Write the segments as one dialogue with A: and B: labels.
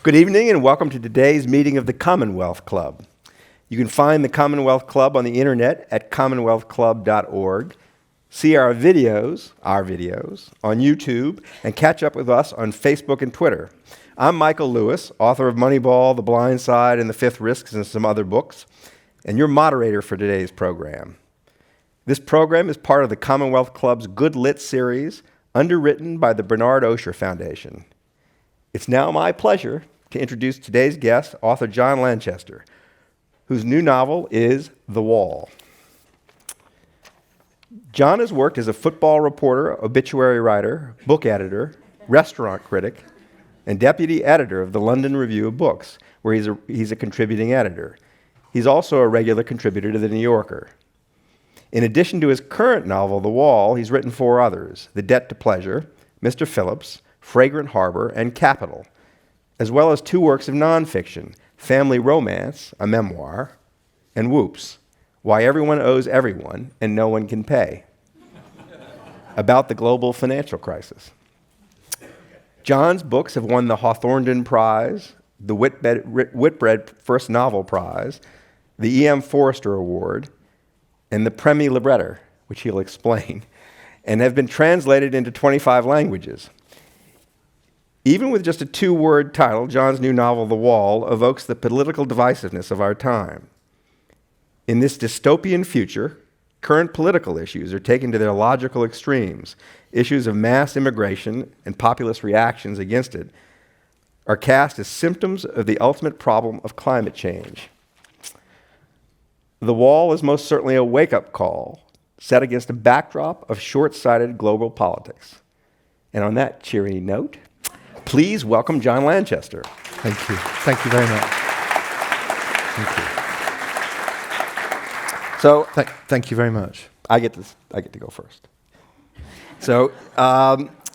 A: Good evening and welcome to today's meeting of the Commonwealth Club. You can find the Commonwealth Club on the internet at commonwealthclub.org, see our videos on YouTube, and catch up with us on Facebook and Twitter. I'm Michael Lewis, author of Moneyball, The Blind Side, and The Fifth Risks, and some other books, and your moderator for today's program. This program is part of the Commonwealth Club's Good Lit series, underwritten by the Bernard Osher Foundation. It's now my pleasure to introduce today's guest, author John Lanchester, whose new novel is The Wall. John has worked as a football reporter, obituary writer, book editor, restaurant critic, and deputy editor of the London Review of Books, where he's a contributing editor. He's also a regular contributor to The New Yorker. In addition to his current novel, The Wall, he's written 4 others: The Debt to Pleasure, Mr. Phillips, Fragrant Harbor, and Capital, as well as 2 works of nonfiction, Family Romance, a memoir, and Whoops, Why Everyone Owes Everyone and No One Can Pay, about the global financial crisis. John's books have won the Hawthornden Prize, the Whitbread First Novel Prize, the E.M. Forster Award, and the Premi Libretter, which he'll explain, and have been translated into 25 languages. Even with just a 2-word title, John's new novel, The Wall, evokes the political divisiveness of our time. In this dystopian future, current political issues are taken to their logical extremes. Issues of mass immigration and populist reactions against it are cast as symptoms of the ultimate problem of climate change. The Wall is most certainly a wake-up call set against a backdrop of short-sighted global politics. And on that cheery note, please welcome John Lanchester.
B: Thank you. Thank you very much. Thank you.
A: So,
B: thank you very much.
A: I get to go first. So,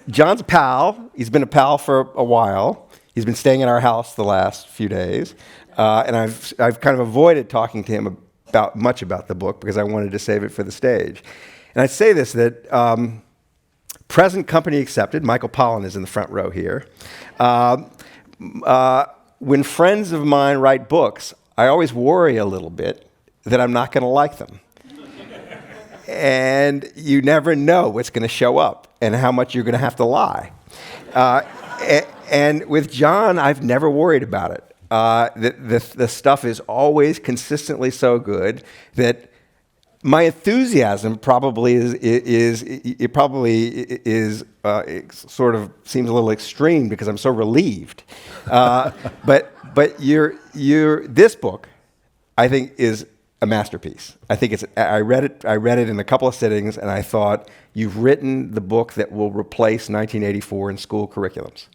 A: John's a pal. He's been a pal for a while. He's been staying at our house the last few days, and I've kind of avoided talking to him much about the book because I wanted to save it for the stage. And I say this, that present company accepted, Michael Pollan is in the front row here. When friends of mine write books, I always worry a little bit that I'm not going to like them. And you never know what's going to show up and how much you're going to have to lie. And with John, I've never worried about it. The stuff is always consistently so good that my enthusiasm probably it sort of seems a little extreme because I'm so relieved. But this book, I think, is a masterpiece. I think I read it in a couple of sittings, and I thought, you've written the book that will replace 1984 in school curriculums.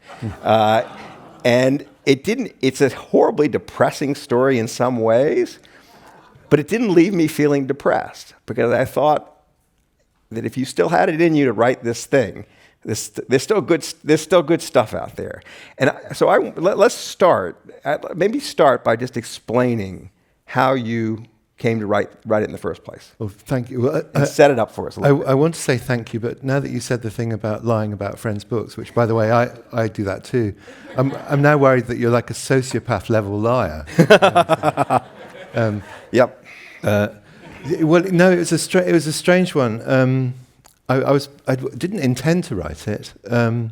A: And it's a horribly depressing story in some ways, but it didn't leave me feeling depressed because I thought that if you still had it in you to write this thing, there's still good stuff out there. And let's start by just explaining how you came to write it in the first place.
B: Well, thank you. Well,
A: and set it up for us a little bit.
B: I want to say thank you, but now that you said the thing about lying about friends' books, which, by the way, I do that too, I'm now worried that you're like a sociopath-level liar.
A: Yep.
B: Well, no, it was a strange one. I didn't intend to write it, and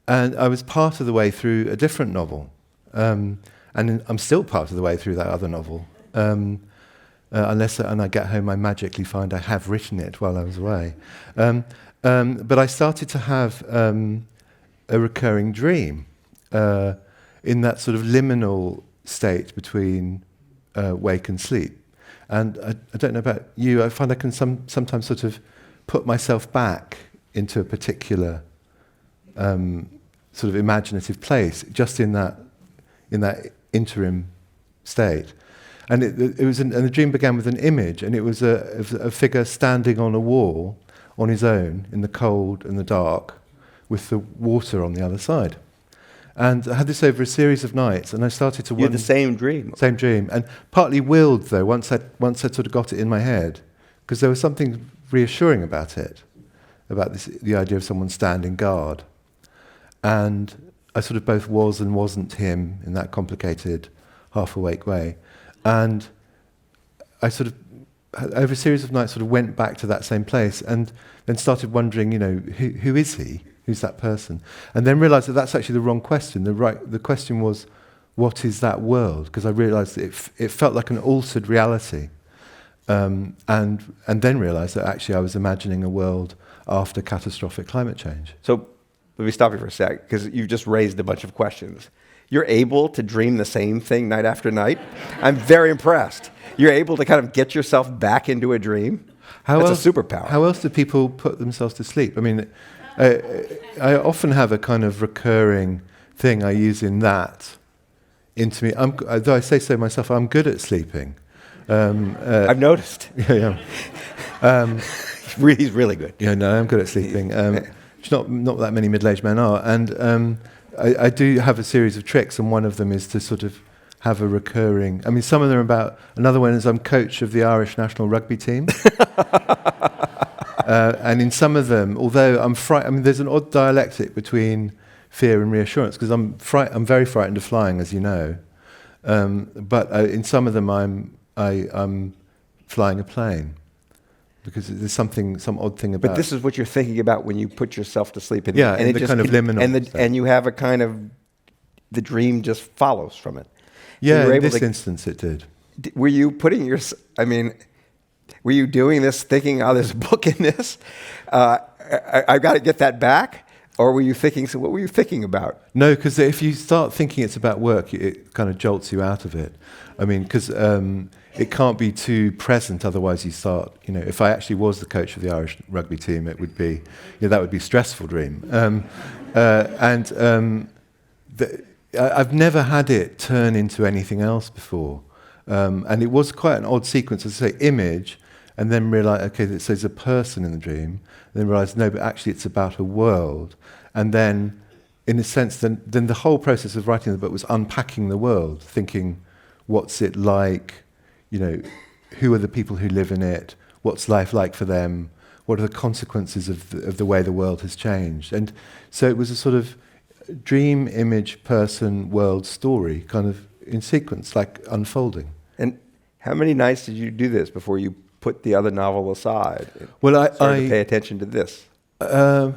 B: I was part of the way through a different novel, and I'm still part of the way through that other novel. Unless I get home, I magically find I have written it while I was away. But I started to have a recurring dream in that sort of liminal state between wake and sleep. And I don't know about you, I find I can sometimes sort of put myself back into a particular sort of imaginative place, just in that interim state. And and the dream began with an image, and it was a figure standing on a wall on his own in the cold and the dark, with the water on the other side. And I had this over a series of nights, and I started to wonder.
A: You had the same dream.
B: Same dream, and partly willed though. Once I sort of got it in my head, because there was something reassuring about it, about the idea of someone standing guard. And I sort of both was and wasn't him in that complicated, half-awake way. And I sort of, over a series of nights, sort of went back to that same place and then started wondering, who is he? Who's that person? And then realised that that's actually the wrong question. The question was, what is that world? Because I realised that it felt like an altered reality. And then realised that actually I was imagining a world after catastrophic climate change.
A: So let me stop you for a sec, because you've just raised a bunch of questions. You're able to dream the same thing night after night? I'm very impressed. You're able to kind of get yourself back into a dream? That's a superpower.
B: How else do people put themselves to sleep? I mean, I often have a kind of recurring thing I use in that into me. Though I say so myself, I'm good at sleeping.
A: I've noticed.
B: Yeah.
A: He's really good.
B: Yeah, no, I'm good at sleeping. Which not that many middle-aged men are. And I do have a series of tricks, and one of them is to sort of have a recurring... I mean, some of them are about... Another one is I'm coach of the Irish national rugby team. And in some of them, although I'm frightened... I mean, there's an odd dialectic between fear and reassurance, because I'm very frightened of flying, as you know. But in some of them, I'm flying a plane. Because there's some odd thing about...
A: But this is what you're thinking about when you put yourself to sleep. And,
B: yeah,
A: and
B: the kind of liminal...
A: And you have a kind of... The dream just follows from it.
B: Yeah, in this instance it did.
A: Were you putting your... I mean, were you doing this thinking, oh, there's a book in this? I've got to get that back? Or were you thinking... So what were you thinking about?
B: No, because if you start thinking it's about work, it kind of jolts you out of it. I mean, because... it can't be too present, otherwise you start, if I actually was the coach of the Irish rugby team, it would be, that would be a stressful dream. I've never had it turn into anything else before. And it was quite an odd sequence, as I say, image, and then realise, okay, so there's a person in the dream, and then realise, no, but actually it's about a world. And then, in a sense, then the whole process of writing the book was unpacking the world, thinking, what's it like? Who are the people who live in it? What's life like for them? What are the consequences of the way the world has changed? And so it was a sort of dream, image, person, world story, kind of in sequence, like unfolding.
A: And how many nights did you do this before you put the other novel aside?
B: Well, I
A: started to pay attention to this.
B: I'd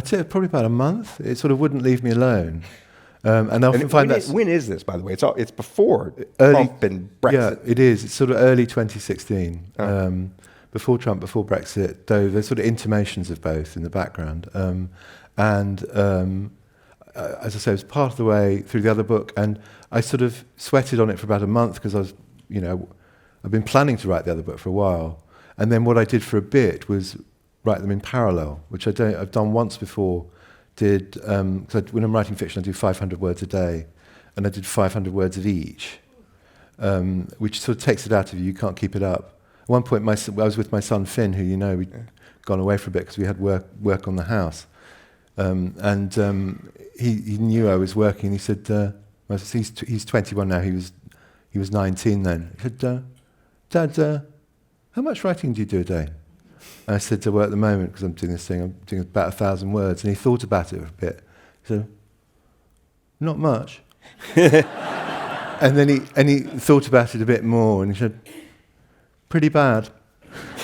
B: say probably about a month. It sort of wouldn't leave me alone. And I often find that...
A: When is this, by the way? It's before Trump and Brexit.
B: Yeah, it is. It's sort of early 2016. Before Trump, before Brexit, though there's sort of intimations of both in the background. As I say, it was part of the way through the other book, and I sort of sweated on it for about a month because I was, I've been planning to write the other book for a while. And then what I did for a bit was write them in parallel, which I've done once before. When I'm writing fiction, I do 500 words a day, and I did 500 words of each, which sort of takes it out of you. You can't keep it up. At one point, I was with my son Finn, who we'd gone away for a bit because we had work on the house, and he knew I was working. He said, he's 21 now. He was 19 then. He said, Dad, how much writing do you do a day? And I said, well, at the moment, because I'm doing this thing, I'm doing about 1,000 words. And he thought about it a bit. He said, not much. and then he thought about it a bit more, and he said, pretty bad.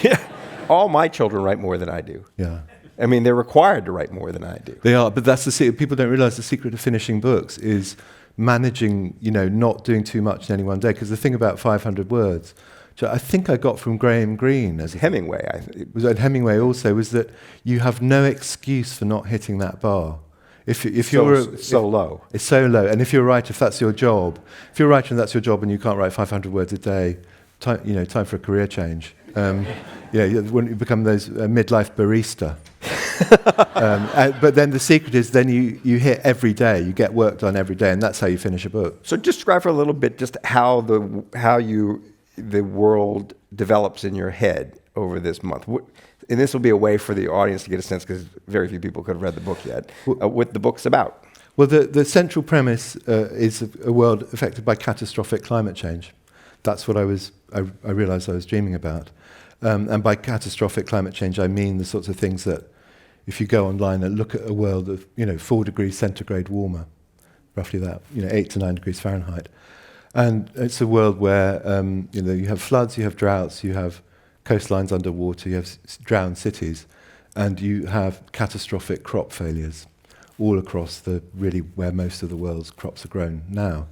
A: Yeah. All my children write more than I do.
B: Yeah.
A: I mean, they're required to write more than I do.
B: They are, but that's the secret. People don't realize the secret of finishing books is managing, not doing too much in any one day. Because the thing about 500 words, which I think I got from Graham Greene as
A: Hemingway.
B: And Hemingway also, was that you have no excuse for not hitting that bar. If you're
A: so low.
B: It's so low. And if you're a writer, if that's your job, and you can't write 500 words a day, time for a career change. When you become those midlife barista. But then the secret is then you hit every day, you get work done every day, and that's how you finish a book.
A: So describe for a little bit just how the world develops in your head over this month. And this will be a way for the audience to get a sense, because very few people could have read the book yet, what the book's about.
B: Well, the central premise is a world affected by catastrophic climate change. That's what I realized I was dreaming about. And by catastrophic climate change, I mean the sorts of things that if you go online and look at a world of 4 degrees centigrade warmer, roughly that, 8 to 9 degrees Fahrenheit. And it's a world where you have floods, you have droughts, you have coastlines underwater, you have drowned cities, and you have catastrophic crop failures all across really where most of the world's crops are grown now.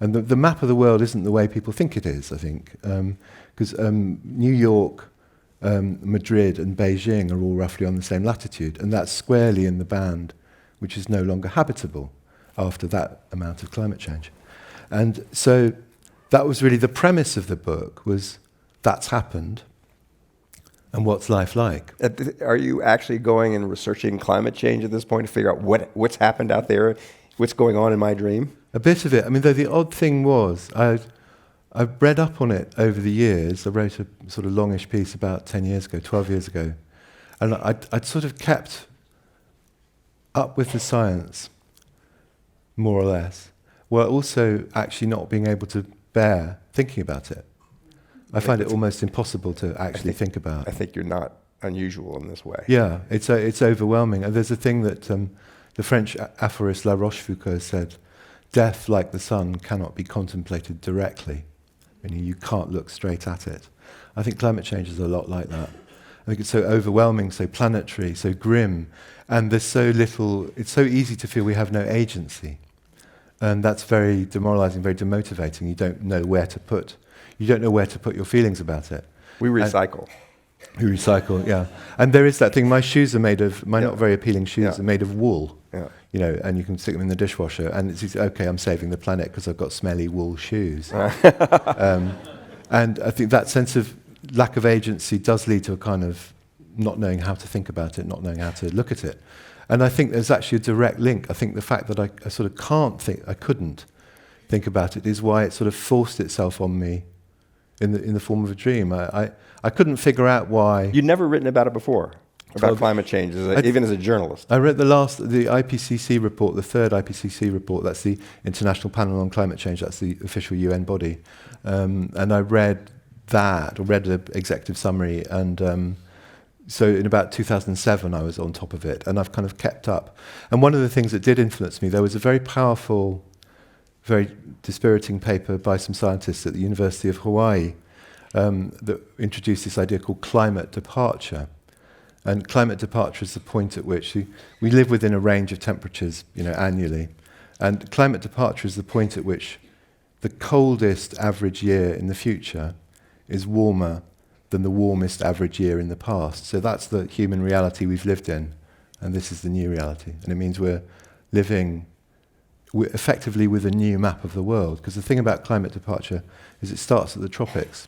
B: And the map of the world isn't the way people think it is, I think, because New York, Madrid and Beijing are all roughly on the same latitude, and that's squarely in the band which is no longer habitable after that amount of climate change. And so that was really the premise of the book, was that's happened, and what's life like?
A: Are you actually going and researching climate change at this point to figure out what's happened out there, what's going on in my dream?
B: A bit of it. I mean, though the odd thing was, I've read up on it over the years. I wrote a sort of longish piece about 10 years ago, 12 years ago, and I'd sort of kept up with the science, more or less, while also actually not being able to bear thinking about it. I find it almost impossible to actually think about.
A: I think you're not unusual in this way.
B: Yeah, it's overwhelming. And there's a thing that the French aphorist La Rochefoucauld said, death, like the sun, cannot be contemplated directly. Meaning you can't look straight at it. I think climate change is a lot like that. I think it's so overwhelming, so planetary, so grim, and there's so little, it's so easy to feel we have no agency. And that's very demoralizing, very demotivating. You don't know where to put your feelings about it.
A: We recycle.
B: We recycle, yeah. And there is that thing, my shoes are made of, not very appealing shoes are made of wool. Yeah. And you can stick them in the dishwasher, and it's okay, I'm saving the planet because I've got smelly wool shoes. And I think that sense of lack of agency does lead to a kind of not knowing how to think about it, not knowing how to look at it. And I think there's actually a direct link. I think the fact that I sort of couldn't think about it is why it sort of forced itself on me in the form of a dream. I couldn't figure out why.
A: You'd never written about it before, about climate change, even as a journalist.
B: I read the IPCC report, the third IPCC report, that's the International Panel on Climate Change, that's the official UN body. And I read the executive summary, and so in about 2007 I was on top of it, and I've kind of kept up. And one of the things that did influence me, there was a very powerful, very dispiriting paper by some scientists at the University of Hawaii that introduced this idea called climate departure. And climate departure is the point at which we live within a range of temperatures, annually. And climate departure is the point at which the coldest average year in the future is warmer than the warmest average year in the past. So that's the human reality we've lived in, and this is the new reality. And it means we're living effectively with a new map of the world. Because the thing about climate departure is it starts at the tropics.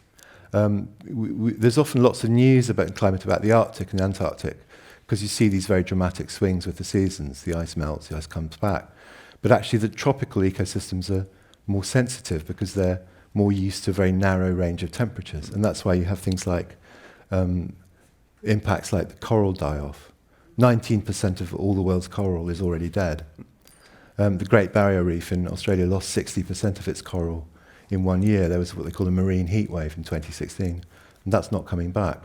B: There's often lots of news about climate, about the Arctic and the Antarctic, because you see these very dramatic swings with the seasons. The ice melts, the ice comes back. But actually the tropical ecosystems are more sensitive because they're more used to a very narrow range of temperatures. And that's why you have things like impacts like the coral die-off. 19% of all the world's coral is already dead. The Great Barrier Reef in Australia lost 60% of its coral in 1 year. There was what they call a marine heat wave in 2016, and that's not coming back.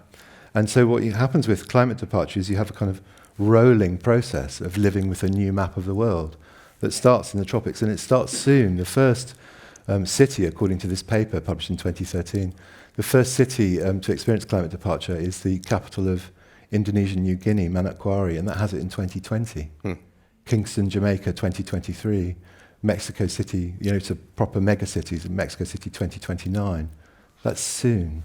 B: And so what happens with climate departure is you have a kind of rolling process of living with a new map of the world that starts in the tropics, and it starts soon. The first city, according to this paper published in 2013, the first city to experience climate departure is the capital of Indonesian New Guinea, Manokwari, and that has it in 2020. Kingston, Jamaica, 2023. Mexico City, to proper mega cities, Mexico City 2029. That's soon.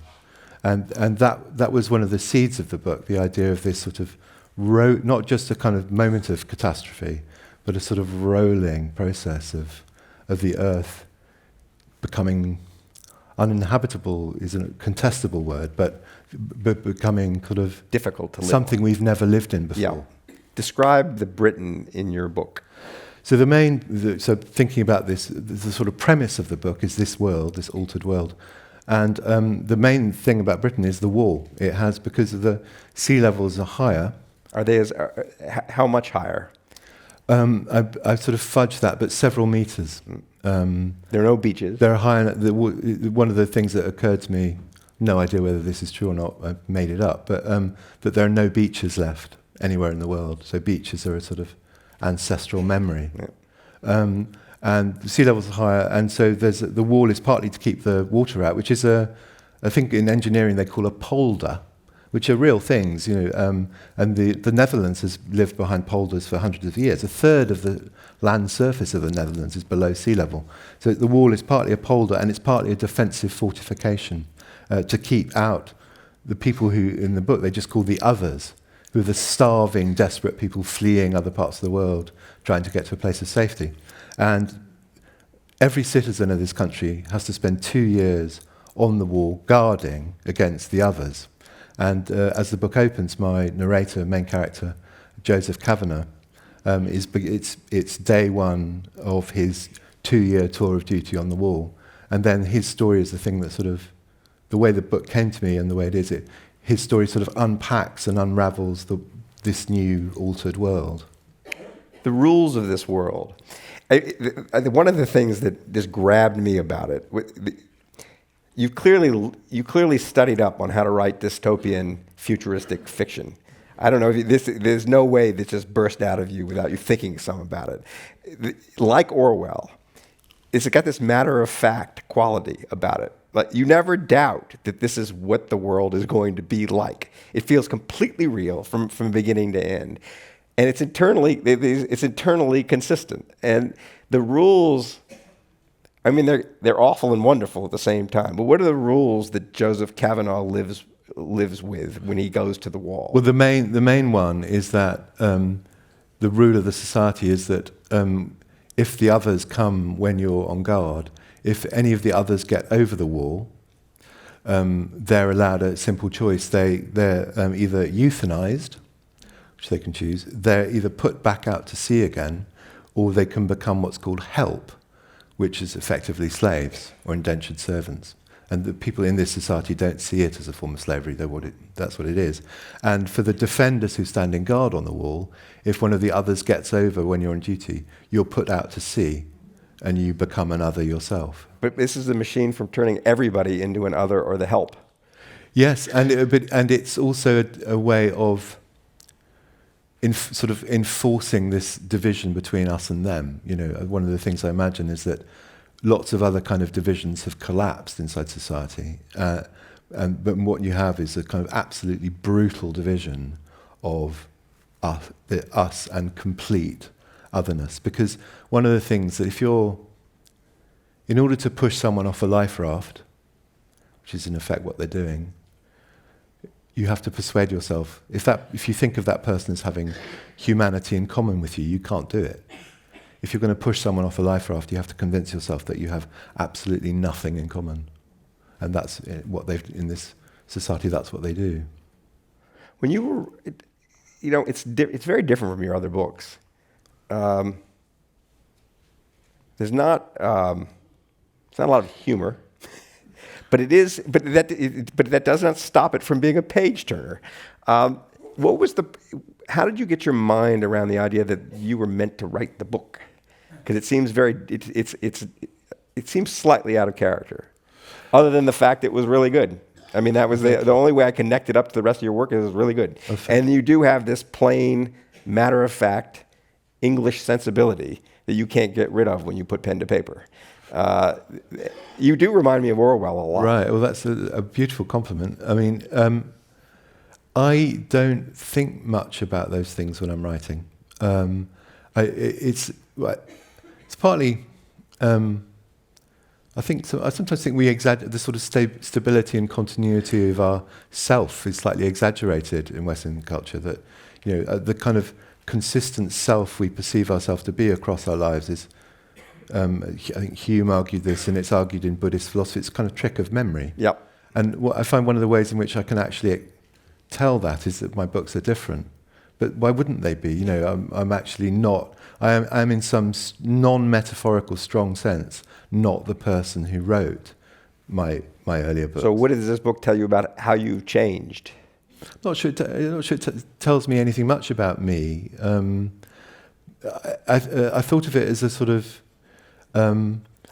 B: And that was one of the seeds of the book, the idea of this sort of, not just a kind of moment of catastrophe, but a sort of rolling process of the Earth becoming uninhabitable is a contestable word, but becoming kind of
A: difficult to live
B: something
A: on.
B: We've never lived in before.
A: Yeah. Describe the Britain in your book.
B: So so thinking about this, the sort of premise of the book is this world, this altered world. And the main thing about Britain is the wall. It has, because of the sea levels are higher.
A: Are they how much higher?
B: I sort of fudged that, but several meters.
A: There are no beaches.
B: They're high. One of the things that occurred to me, no idea whether this is true or not, I made it up, but that there are no beaches left anywhere in the world. So beaches are a sort of ancestral memory.
A: Yeah.
B: And the sea levels are higher, and so the wall is partly to keep the water out, which is I think in engineering they call a polder, which are real things, and the Netherlands has lived behind polders for hundreds of years. A third of the land surface of the Netherlands is below sea level. So the wall is partly a polder, and it's partly a defensive fortification to keep out the people who, in the book, they just call the others, who are the starving, desperate people fleeing other parts of the world, trying to get to a place of safety. And every citizen of this country has to spend 2 years on the wall guarding against the others. And as the book opens, my narrator, main character, Joseph Kavanagh, it's day one of his 2-year tour of duty on the wall. And then his story is the thing that sort of, the way the book came to me and the way it is, his story sort of unpacks and unravels this new altered world.
A: The rules of this world. One of the things that just grabbed me about it, you clearly studied up on how to write dystopian, futuristic fiction. I don't know if there's no way that just burst out of you without you thinking some about it. Like Orwell, it's got this matter-of-fact quality about it. Like, you never doubt that this is what the world is going to be like. It feels completely real from beginning to end. And it's internally consistent. And the rules, I mean, they're awful and wonderful at the same time. But what are the rules that Joseph Kavanagh lives with when he goes to the wall?
B: Well, the main one is that the rule of the society is that if the others come when you're on guard, if any of the others get over the wall, they're allowed a simple choice. They're either euthanized, which they can choose, they're either put back out to sea again, or they can become what's called help, which is effectively slaves or indentured servants. And the people in this society don't see it as a form of slavery, that's what it is. And for the defenders who stand in guard on the wall, if one of the others gets over when you're on duty, you're put out to sea and you become an other yourself.
A: But this is a machine from turning everybody into an other or the help.
B: Yes, and it's also a way of sort of enforcing this division between us and them. One of the things I imagine is that lots of other kind of divisions have collapsed inside society, but what you have is a kind of absolutely brutal division of us and complete otherness. Because one of the things that in order to push someone off a life raft, which is in effect what they're doing, you have to persuade yourself. If you think of that person as having humanity in common with you, you can't do it. If you're going to push someone off a life raft, you have to convince yourself that you have absolutely nothing in common. And that's what in this society, that's what they do.
A: When you were, it's very different from your other books. There's not a lot of humor. But that does not stop it from being a page turner. How did you get your mind around the idea that you were meant to write the book? Because it seems it seems slightly out of character, other than the fact it was really good. I mean, that was the only way I connected up to the rest of your work. Is it was really good, and you do have this plain, matter-of-fact English sensibility that you can't get rid of when you put pen to paper. You do remind me of Orwell a lot.
B: Right. Well, that's a beautiful compliment. I mean, I don't think much about those things when I'm writing. It's partly. I sometimes think we exaggerate the sort of stability and continuity of our self is slightly exaggerated in Western culture. That the kind of consistent self we perceive ourselves to be across our lives is. I think Hume argued this, and it's argued in Buddhist philosophy. It's a kind of trick of memory.
A: Yep.
B: And what I find one of the ways in which I can actually tell that is that my books are different. But why wouldn't they be? I'm actually not. I'm in some non-metaphorical, strong sense, not the person who wrote my earlier books.
A: So, what does this book tell you about how you've changed?
B: Not sure it tells me anything much about me. I thought of it as a sort of.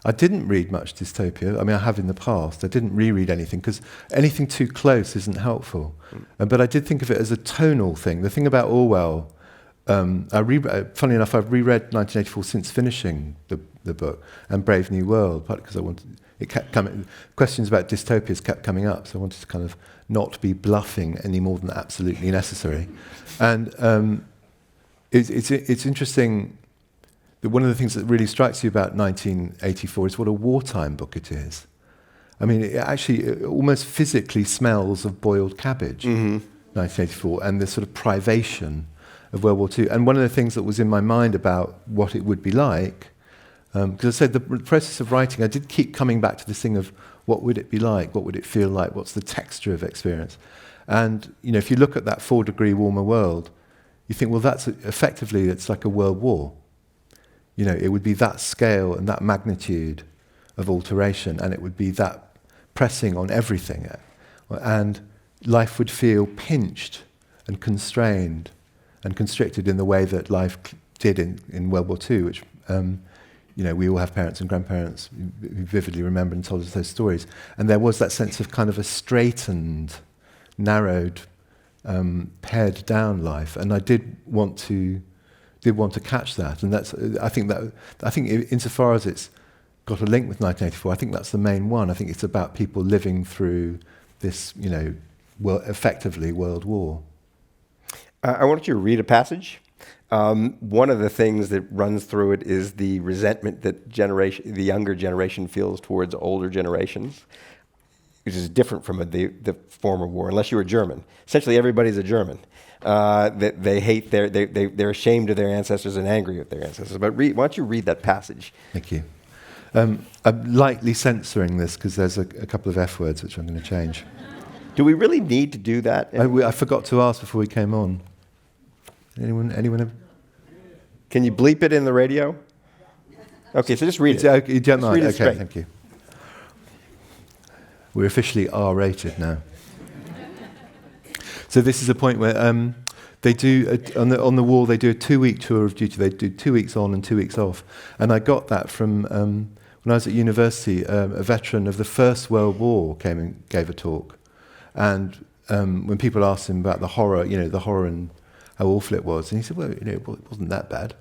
B: I didn't read much dystopia. I mean, I have in the past. I didn't reread anything because anything too close isn't helpful. But I did think of it as a tonal thing. The thing about Orwell, funny enough, I've reread 1984 since finishing the book and Brave New World, partly because I wanted. It kept coming. Questions about dystopias kept coming up, so I wanted to kind of not be bluffing any more than absolutely necessary. And it's interesting. One of the things that really strikes you about 1984 is what a wartime book it is. I mean, it almost physically smells of boiled cabbage, 1984, and the sort of privation of World War II. And one of the things that was in my mind about what it would be like, because I said the process of writing, I did keep coming back to this thing of what would it be like, what would it feel like, what's the texture of experience. And if you look at that 4-degree warmer world, you think, well, that's effectively, it's like a world war. It would be that scale and that magnitude of alteration, and it would be that pressing on everything. And life would feel pinched and constrained and constricted in the way that life did in World War II, which, we all have parents and grandparents who vividly remember and told us those stories. And there was that sense of kind of a straightened, narrowed, pared down life. And I did want to catch that, and I think insofar as it's got a link with 1984, I think that's the main one. I think it's about people living through this, effectively World War.
A: I want you to read a passage. One of the things that runs through it is the resentment that the younger generation feels towards older generations, which is different from the former war, unless you were German. Essentially, everybody's a German. They hate they're ashamed of their ancestors and angry at their ancestors. But why don't you read that passage?
B: Thank you. I'm lightly censoring this because there's a couple of F words which I'm going to change.
A: Do we really need to do that?
B: I forgot to ask before we came on. Anyone?
A: Can you bleep it in the radio? Okay, so just read it.
B: Okay, you don't mind?
A: Read it
B: Okay,
A: straight.
B: thank you. We're officially R-rated now. So this is a point where they do, on the wall, they do a 2-week tour of duty. They do 2 weeks on and 2 weeks off. And I got that from, when I was at university, a veteran of the First World War came and gave a talk. And when people asked him about the horror and how awful it was, and he said, well, it wasn't that bad.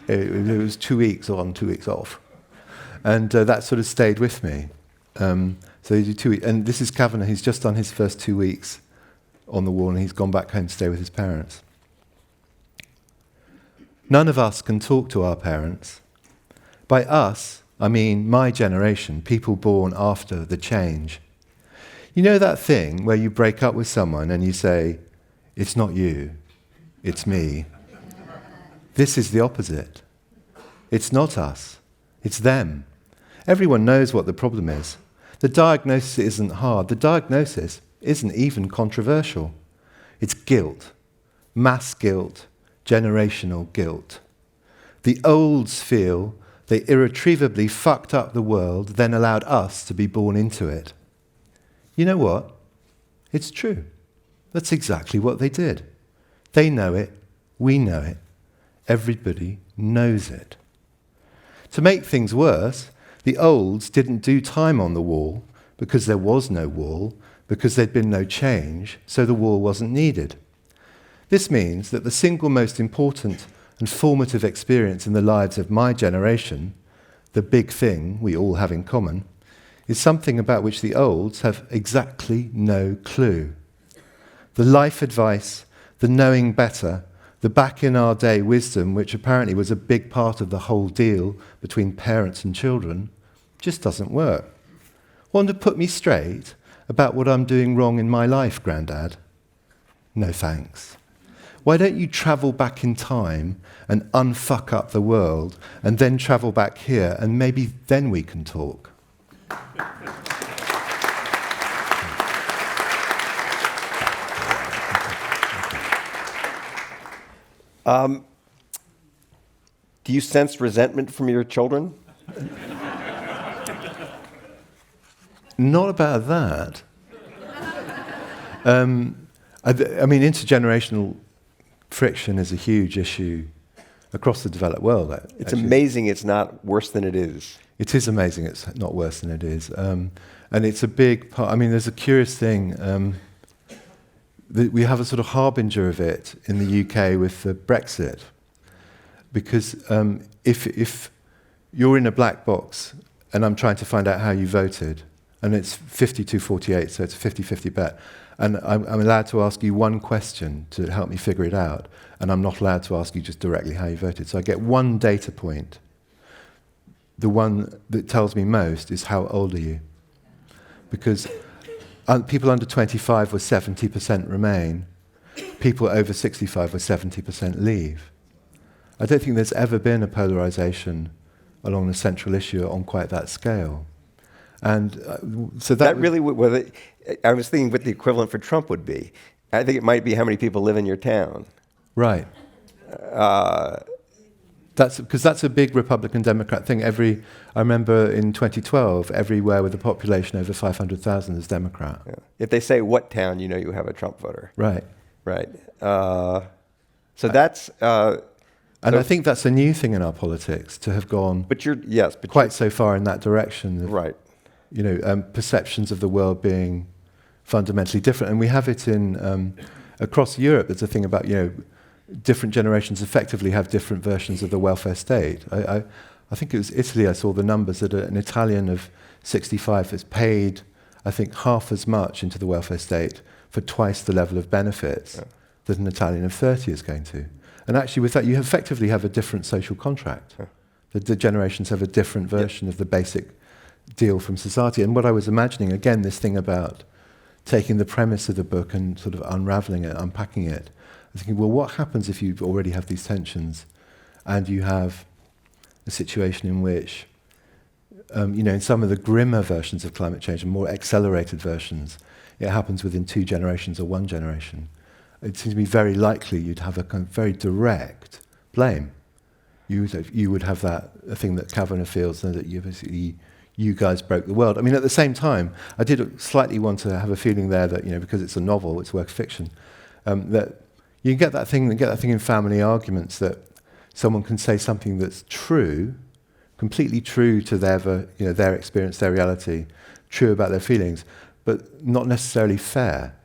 B: It was 2 weeks on, 2 weeks off. And that sort of stayed with me. So they do 2 weeks. And this is Kavanagh. He's just done his first 2 weeks on the wall, and he's gone back home to stay with his parents. None of us can talk to our parents. By us, I mean my generation, people born after the change. You know that thing where you break up with someone and you say, it's not you, it's me. This is the opposite. It's not us, it's them. Everyone knows what the problem is. The diagnosis isn't hard. The diagnosis isn't even controversial. It's guilt, mass guilt, generational guilt. The olds feel they irretrievably fucked up the world, then allowed us to be born into it. You know what? It's true. That's exactly what they did. They know it, we know it, everybody knows it. To make things worse, the olds didn't do time on the wall because there was no wall, because there'd been no change, so the wall wasn't needed. This means that the single most important and formative experience in the lives of my generation, the big thing we all have in common, is something about which the olds have exactly no clue. The life advice, the knowing better, the back-in-our-day wisdom, which apparently was a big part of the whole deal between parents and children, just doesn't work. Want to put me straight about what I'm doing wrong in my life, Grandad? No thanks. Why don't you travel back in time and unfuck up the world and then travel back here and maybe then we can talk?
A: Do you sense resentment from your children?
B: Not about that. I mean, intergenerational friction is a huge issue across the developed world.
A: It's amazing it's not worse than it is.
B: It is amazing it's not worse than it is. And it's a big part. I mean, there's a curious thing. That we have a sort of harbinger of it in the UK with the Brexit. Because if you're in a black box and I'm trying to find out how you voted, and it's 52-48, so it's a 50-50 bet, and I'm allowed to ask you one question to help me figure it out, and I'm not allowed to ask you just directly how you voted. So I get one data point. The one that tells me most is how old are you? Because people under 25 were 70% remain. People over 65 were 70% leave. I don't think there's ever been a polarization along the central issue on quite that scale. And so
A: That really I was thinking what the equivalent for Trump would be. I think it might be how many people live in your town.
B: right. That's because that's a big Republican Democrat thing. I remember in 2012, everywhere with a population over 500,000 is Democrat.
A: Yeah. If they say what town, you know you have a Trump voter.
B: Right.
A: Right. So that's.
B: And I think that's a new thing in our politics to have gone
A: But
B: quite so far in that direction.
A: Right.
B: You know, perceptions of the world being fundamentally different, and we have it in across Europe. There's a thing about different generations effectively have different versions of the welfare state. I think it was Italy. I saw the numbers that an Italian of 65 has paid, I think, half as much into the welfare state for twice the level of benefits that an Italian of 30 is going to. And actually, with that, you effectively have a different social contract. The generations have a different version of the basic deal from society. And what I was imagining, again, this thing about taking the premise of the book and sort of unraveling it, unpacking it, I was thinking, well, what happens if you already have these tensions and you have a situation in which, in some of the grimmer versions of climate change and more accelerated versions, it happens within 2 generations or 1 generation. It seems to me very likely you'd have a kind of very direct blame. You would have a thing that Kavanagh feels, that you guys broke the world. I mean, at the same time, I did slightly want to have a feeling there that, because it's a novel, it's work of fiction, that you get that thing in family arguments that someone can say something that's true, completely true to their experience, their reality, true about their feelings, but not necessarily fair.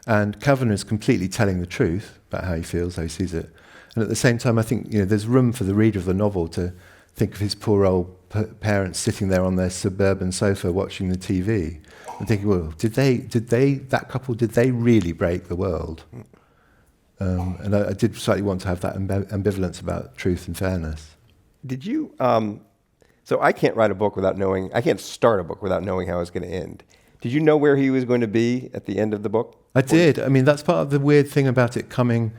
B: And Kavanagh is completely telling the truth about how he feels, how he sees it. And at the same time, I think there's room for the reader of the novel to think of his poor old parents sitting there on their suburban sofa watching the TV and thinking, well, did that couple really break the world? And I did slightly want to have that ambivalence about truth and fairness.
A: Did you? So I can't write a book without knowing. I can't start a book without knowing how it's going to end. Did you know where he was going to be at the end of the book?
B: I did. I mean, that's part of the weird thing about it coming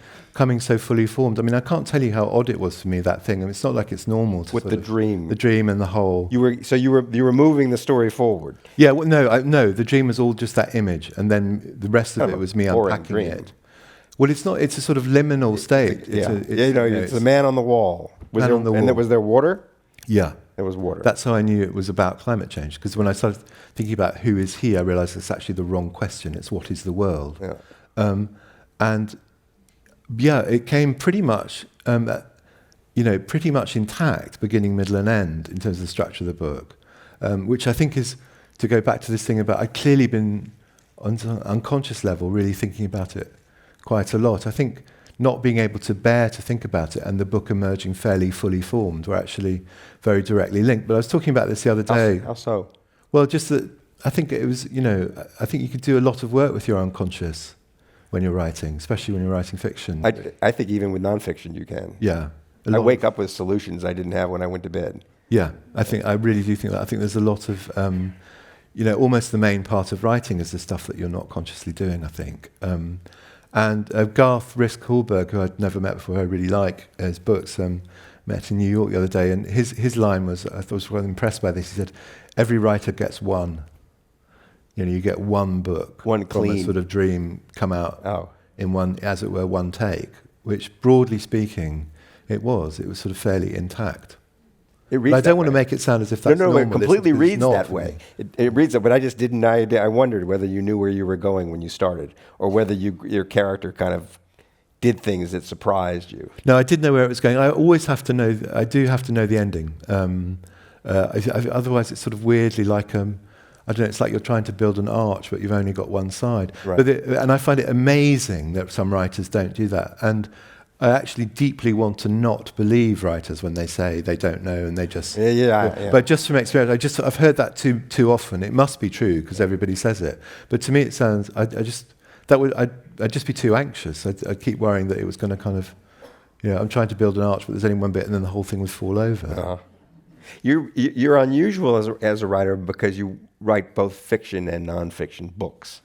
B: so fully formed. I mean, I can't tell you how odd it was for me, that thing. I mean, it's not like it's normal to
A: with the dream.
B: The dream and the whole.
A: You were moving the story forward.
B: Yeah. Well, no. The dream was all just that image, and then the rest of it was me unpacking it. Well, it's not. It's a sort of liminal state.
A: It's the man on the wall. And was there water?
B: Yeah.
A: There was water.
B: That's how I knew it was about climate change. Because when I started thinking about who is he, I realised it's actually the wrong question. It's what is the world? Yeah. It came pretty much, pretty much intact, beginning, middle, and end in terms of the structure of the book, which I think is to go back to this thing about I'd clearly been on an unconscious level really thinking about it quite a lot. I think not being able to bear to think about it and the book emerging fairly fully formed were actually very directly linked. But I was talking about this the other day.
A: How so?
B: Well, just that I think it was, I think you could do a lot of work with your unconscious when you're writing, especially when you're writing fiction.
A: I think even with nonfiction you can.
B: Yeah.
A: I wake up with solutions I didn't have when I went to bed.
B: Yeah, I really do think that. I think there's a lot of, almost the main part of writing is the stuff that you're not consciously doing, I think. And Garth Risk-Hallberg, who I'd never met before, I really like his books, met in New York the other day, and his line was, I thought I was quite impressed by this, he said, every writer gets one. You get one book
A: from
B: a sort of dream come out in one, as it were, one take, which broadly speaking, it was sort of fairly intact.
A: But I
B: don't want to make it sound as if that's normal.
A: It completely reads that way. It reads it, but I just didn't. I wondered whether you knew where you were going when you started, or whether your character kind of did things that surprised you.
B: No, I did know where it was going. I always have to know. I do have to know the ending. Otherwise, it's sort of weirdly like I don't know. It's like you're trying to build an arch, but you've only got one side.
A: Right.
B: And I find it amazing that some writers don't do that. And I actually deeply want to not believe writers when they say they don't know and they just.
A: Yeah.
B: But just from experience, I've heard that too often. It must be true because everybody says it. But to me, it sounds. I'd just be too anxious. I'd keep worrying that it was going to kind of. I'm trying to build an arch, but there's only one bit, and then the whole thing would fall over.
A: Uh-huh. You're unusual as a writer because you write both fiction and nonfiction books,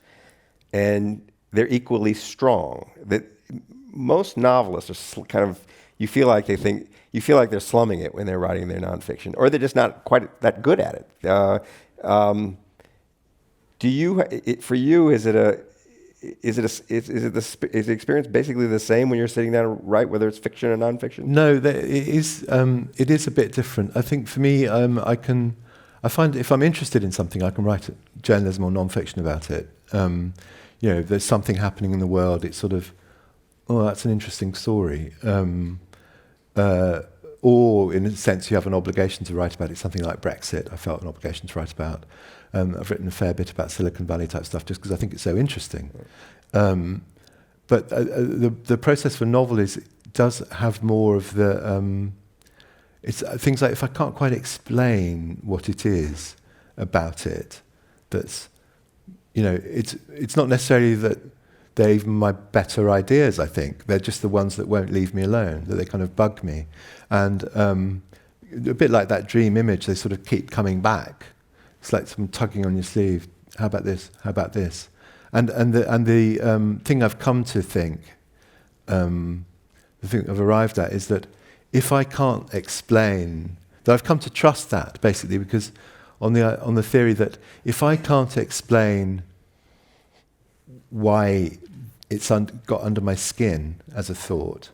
A: and they're equally strong. That most novelists are kind of you feel like they're slumming it when they're writing their nonfiction, or they're just not quite that good at it. For you is the experience basically the same when you're sitting down to write, whether it's fiction or nonfiction?
B: No, it is a bit different. I think for me, I find if I'm interested in something, I can write journalism or nonfiction about it. There's something happening in the world. It's sort of, that's an interesting story. Or in a sense, you have an obligation to write about it. Something like Brexit, I felt an obligation to write about. I've written a fair bit about Silicon Valley type stuff just because I think it's so interesting. But the process for novel does have more of the it's things like if I can't quite explain what it is about it, that's it's not necessarily that they're even my better ideas. I think they're just the ones that won't leave me alone, that they kind of bug me, and a bit like that dream image, they sort of keep coming back. It's like some tugging on your sleeve. How about this? How about this? And the thing I've come to think, the thing I've arrived at is that if I can't explain, that I've come to trust that basically because on the theory that if I can't explain why it's got under my skin as a thought,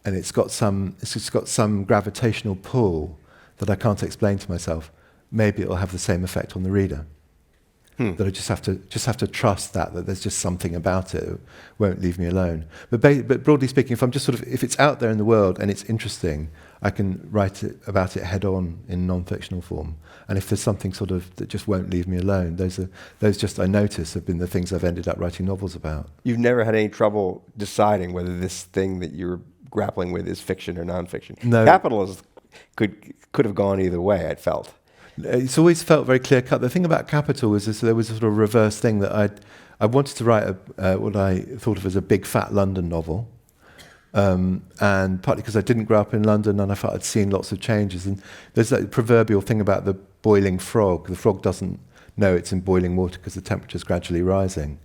B: and it's got some gravitational pull that I can't explain to myself, maybe it'll have the same effect on the reader. That I just have to trust that there's just something about it that won't leave me alone. But broadly speaking, if it's out there in the world and it's interesting, I can write about it head on in non-fictional form. And if there's something sort of that just won't leave me alone, those just I notice have been the things I've ended up writing novels about.
A: You've never had any trouble deciding whether this thing that you're grappling with is fiction or nonfiction.
B: No.
A: Capital could have gone either way, I felt.
B: It's always felt very clear cut. The thing about Capital was there was a sort of reverse thing that I wanted to write what I thought of as a big fat London novel, and partly because I didn't grow up in London and I felt I'd seen lots of changes. And there's that proverbial thing about the boiling frog. The frog doesn't know it's in boiling water because the temperature's gradually rising.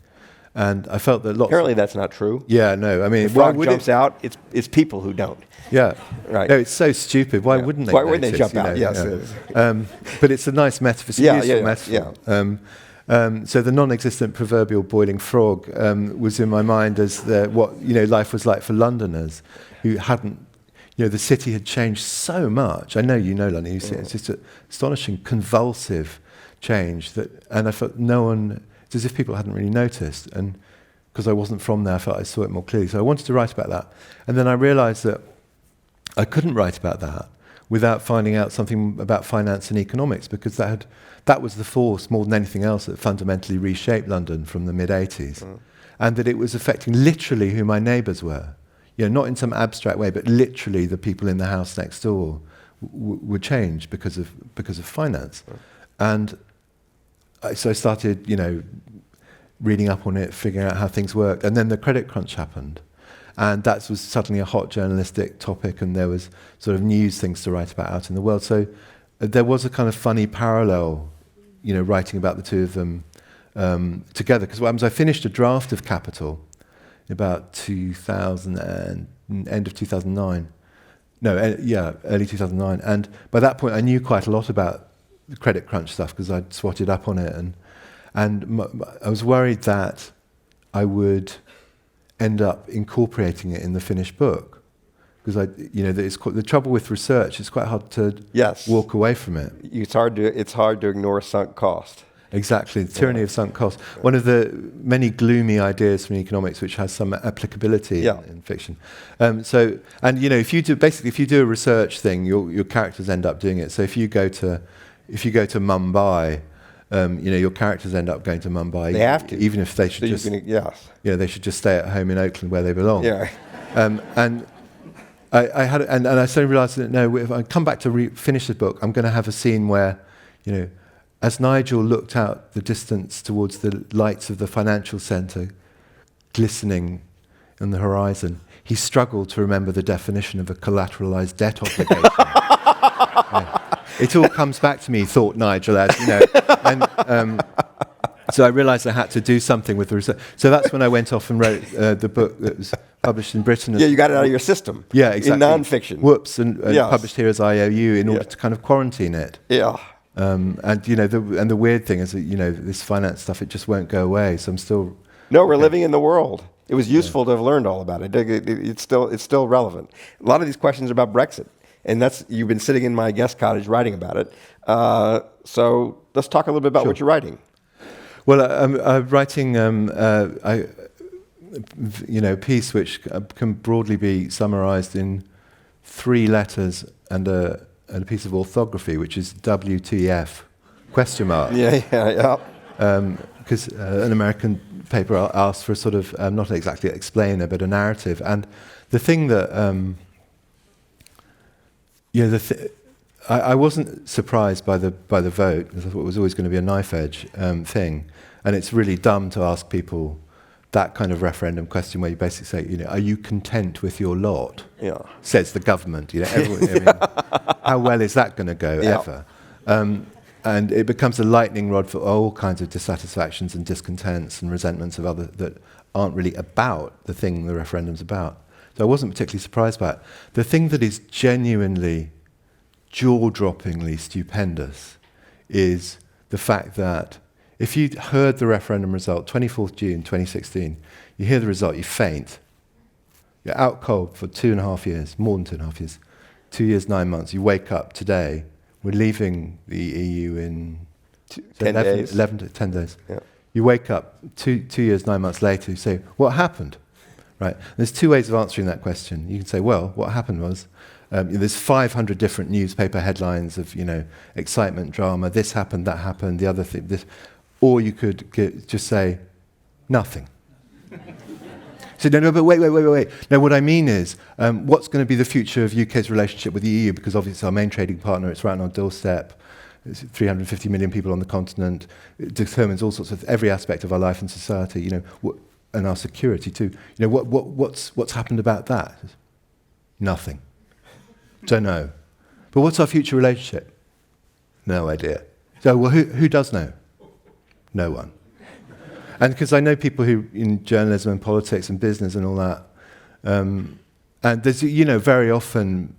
B: And I felt that
A: Apparently that's not true.
B: Yeah, no. I mean,
A: the frog jumps out. It's people who don't.
B: Yeah,
A: right.
B: No, it's so stupid. Why wouldn't they?
A: Why wouldn't they jump
B: notice,
A: out? Yes.
B: But it's a nice metaphor. It's a useful metaphor.
A: Yeah.
B: So the non-existent proverbial boiling frog was in my mind as what life was like for Londoners who hadn't. The city had changed so much. I know you know London. You see it's just an astonishing, convulsive change and I felt no one. It's as if people hadn't really noticed, and because I wasn't from there, I felt I saw it more clearly. So I wanted to write about that, and then I realised that I couldn't write about that without finding out something about finance and economics, because that was the force more than anything else that fundamentally reshaped London from the mid-'80s, and that it was affecting literally who my neighbours were. Not in some abstract way, but literally the people in the house next door would change because of finance, and. So I started, reading up on it, figuring out how things worked, and then the credit crunch happened, and that was suddenly a hot journalistic topic, and there was sort of news things to write about out in the world. So there was a kind of funny parallel, writing about the two of them together. Because what happens? I finished a draft of Capital in about 2000 and end of 2009. Early 2009, and by that point I knew quite a lot about the credit crunch stuff because I'd swatted up on it, and I was worried that I would end up incorporating it in the finished book because the trouble with research. It's quite hard to walk away from it.
A: It's hard to ignore sunk cost.
B: Exactly, the tyranny of sunk costs. One of the many gloomy ideas from economics which has some applicability in fiction. And you know, if you do a research thing, your characters end up doing it. So if you go to Mumbai, you know, your characters end up going to Mumbai.
A: They have to,
B: even if they should they should just stay at home in Oakland where they belong.
A: Yeah.
B: And I suddenly realised that no, if I come back to finish the book, I'm going to have a scene where, you know, as Nigel looked out the distance towards the lights of the financial centre glistening on the horizon, he struggled to remember the definition of a collateralised debt obligation. It all comes back to me, thought Nigel, as you know. And so I realised I had to do something with the research. So that's when I went off and wrote the book that was published in Britain.
A: Yeah, you got it out of your system.
B: Yeah, exactly.
A: In non-fiction.
B: Whoops, and published here as IOU in order to kind of quarantine it.
A: Yeah.
B: And you know, the weird thing is that, you know, this finance stuff, it just won't go away. So I'm still.
A: No, we're living in the world. It was useful to have learned all about it. It's still relevant. A lot of these questions are about Brexit, and you've been sitting in my guest cottage writing about it. So let's talk a little bit about what you're writing.
B: Well, I'm writing a piece which can broadly be summarised in 3 letters and a piece of orthography, which is WTF, question mark.
A: Yeah.
B: Because an American paper asked for a sort of, not exactly an explainer, but a narrative. And the thing that, I wasn't surprised by the vote, because I thought it was always going to be a knife edge thing. And it's really dumb to ask people that kind of referendum question where you basically say, you know, are you content with your lot?
A: Yeah.
B: Says the government. You know, everyone, I mean, how well is that going to go ever? And it becomes a lightning rod for all kinds of dissatisfactions and discontents and resentments of other that aren't really about the thing the referendum's about. So I wasn't particularly surprised by it. The thing that is genuinely, jaw-droppingly stupendous is the fact that if you heard the referendum result, 24th June 2016, you hear the result, you faint. You're out cold for 2.5 years, more than 2.5 years, 2 years, 9 months. You wake up today, we're leaving the EU in
A: 10 days.
B: 11 to 10 days.
A: Yeah.
B: You wake up 2 years, 9 months later, you say, what happened? Right? There's 2 ways of answering that question. You can say, well, what happened was, there's 500 different newspaper headlines of, you know, excitement, drama, this happened, that happened, the other thing, this. Or you could just say, nothing. So no, but wait. No, what I mean is, what's going to be the future of UK's relationship with the EU? Because obviously it's our main trading partner, it's right on our doorstep, it's 350 million people on the continent, it determines all sorts of, every aspect of our life and society, you know, and our security too. You know, what's happened about that? Nothing. Don't know. But what's our future relationship? No idea. So, well, who does know? No one. And because I know people who in journalism and politics and business and all that, and there's, you know, very often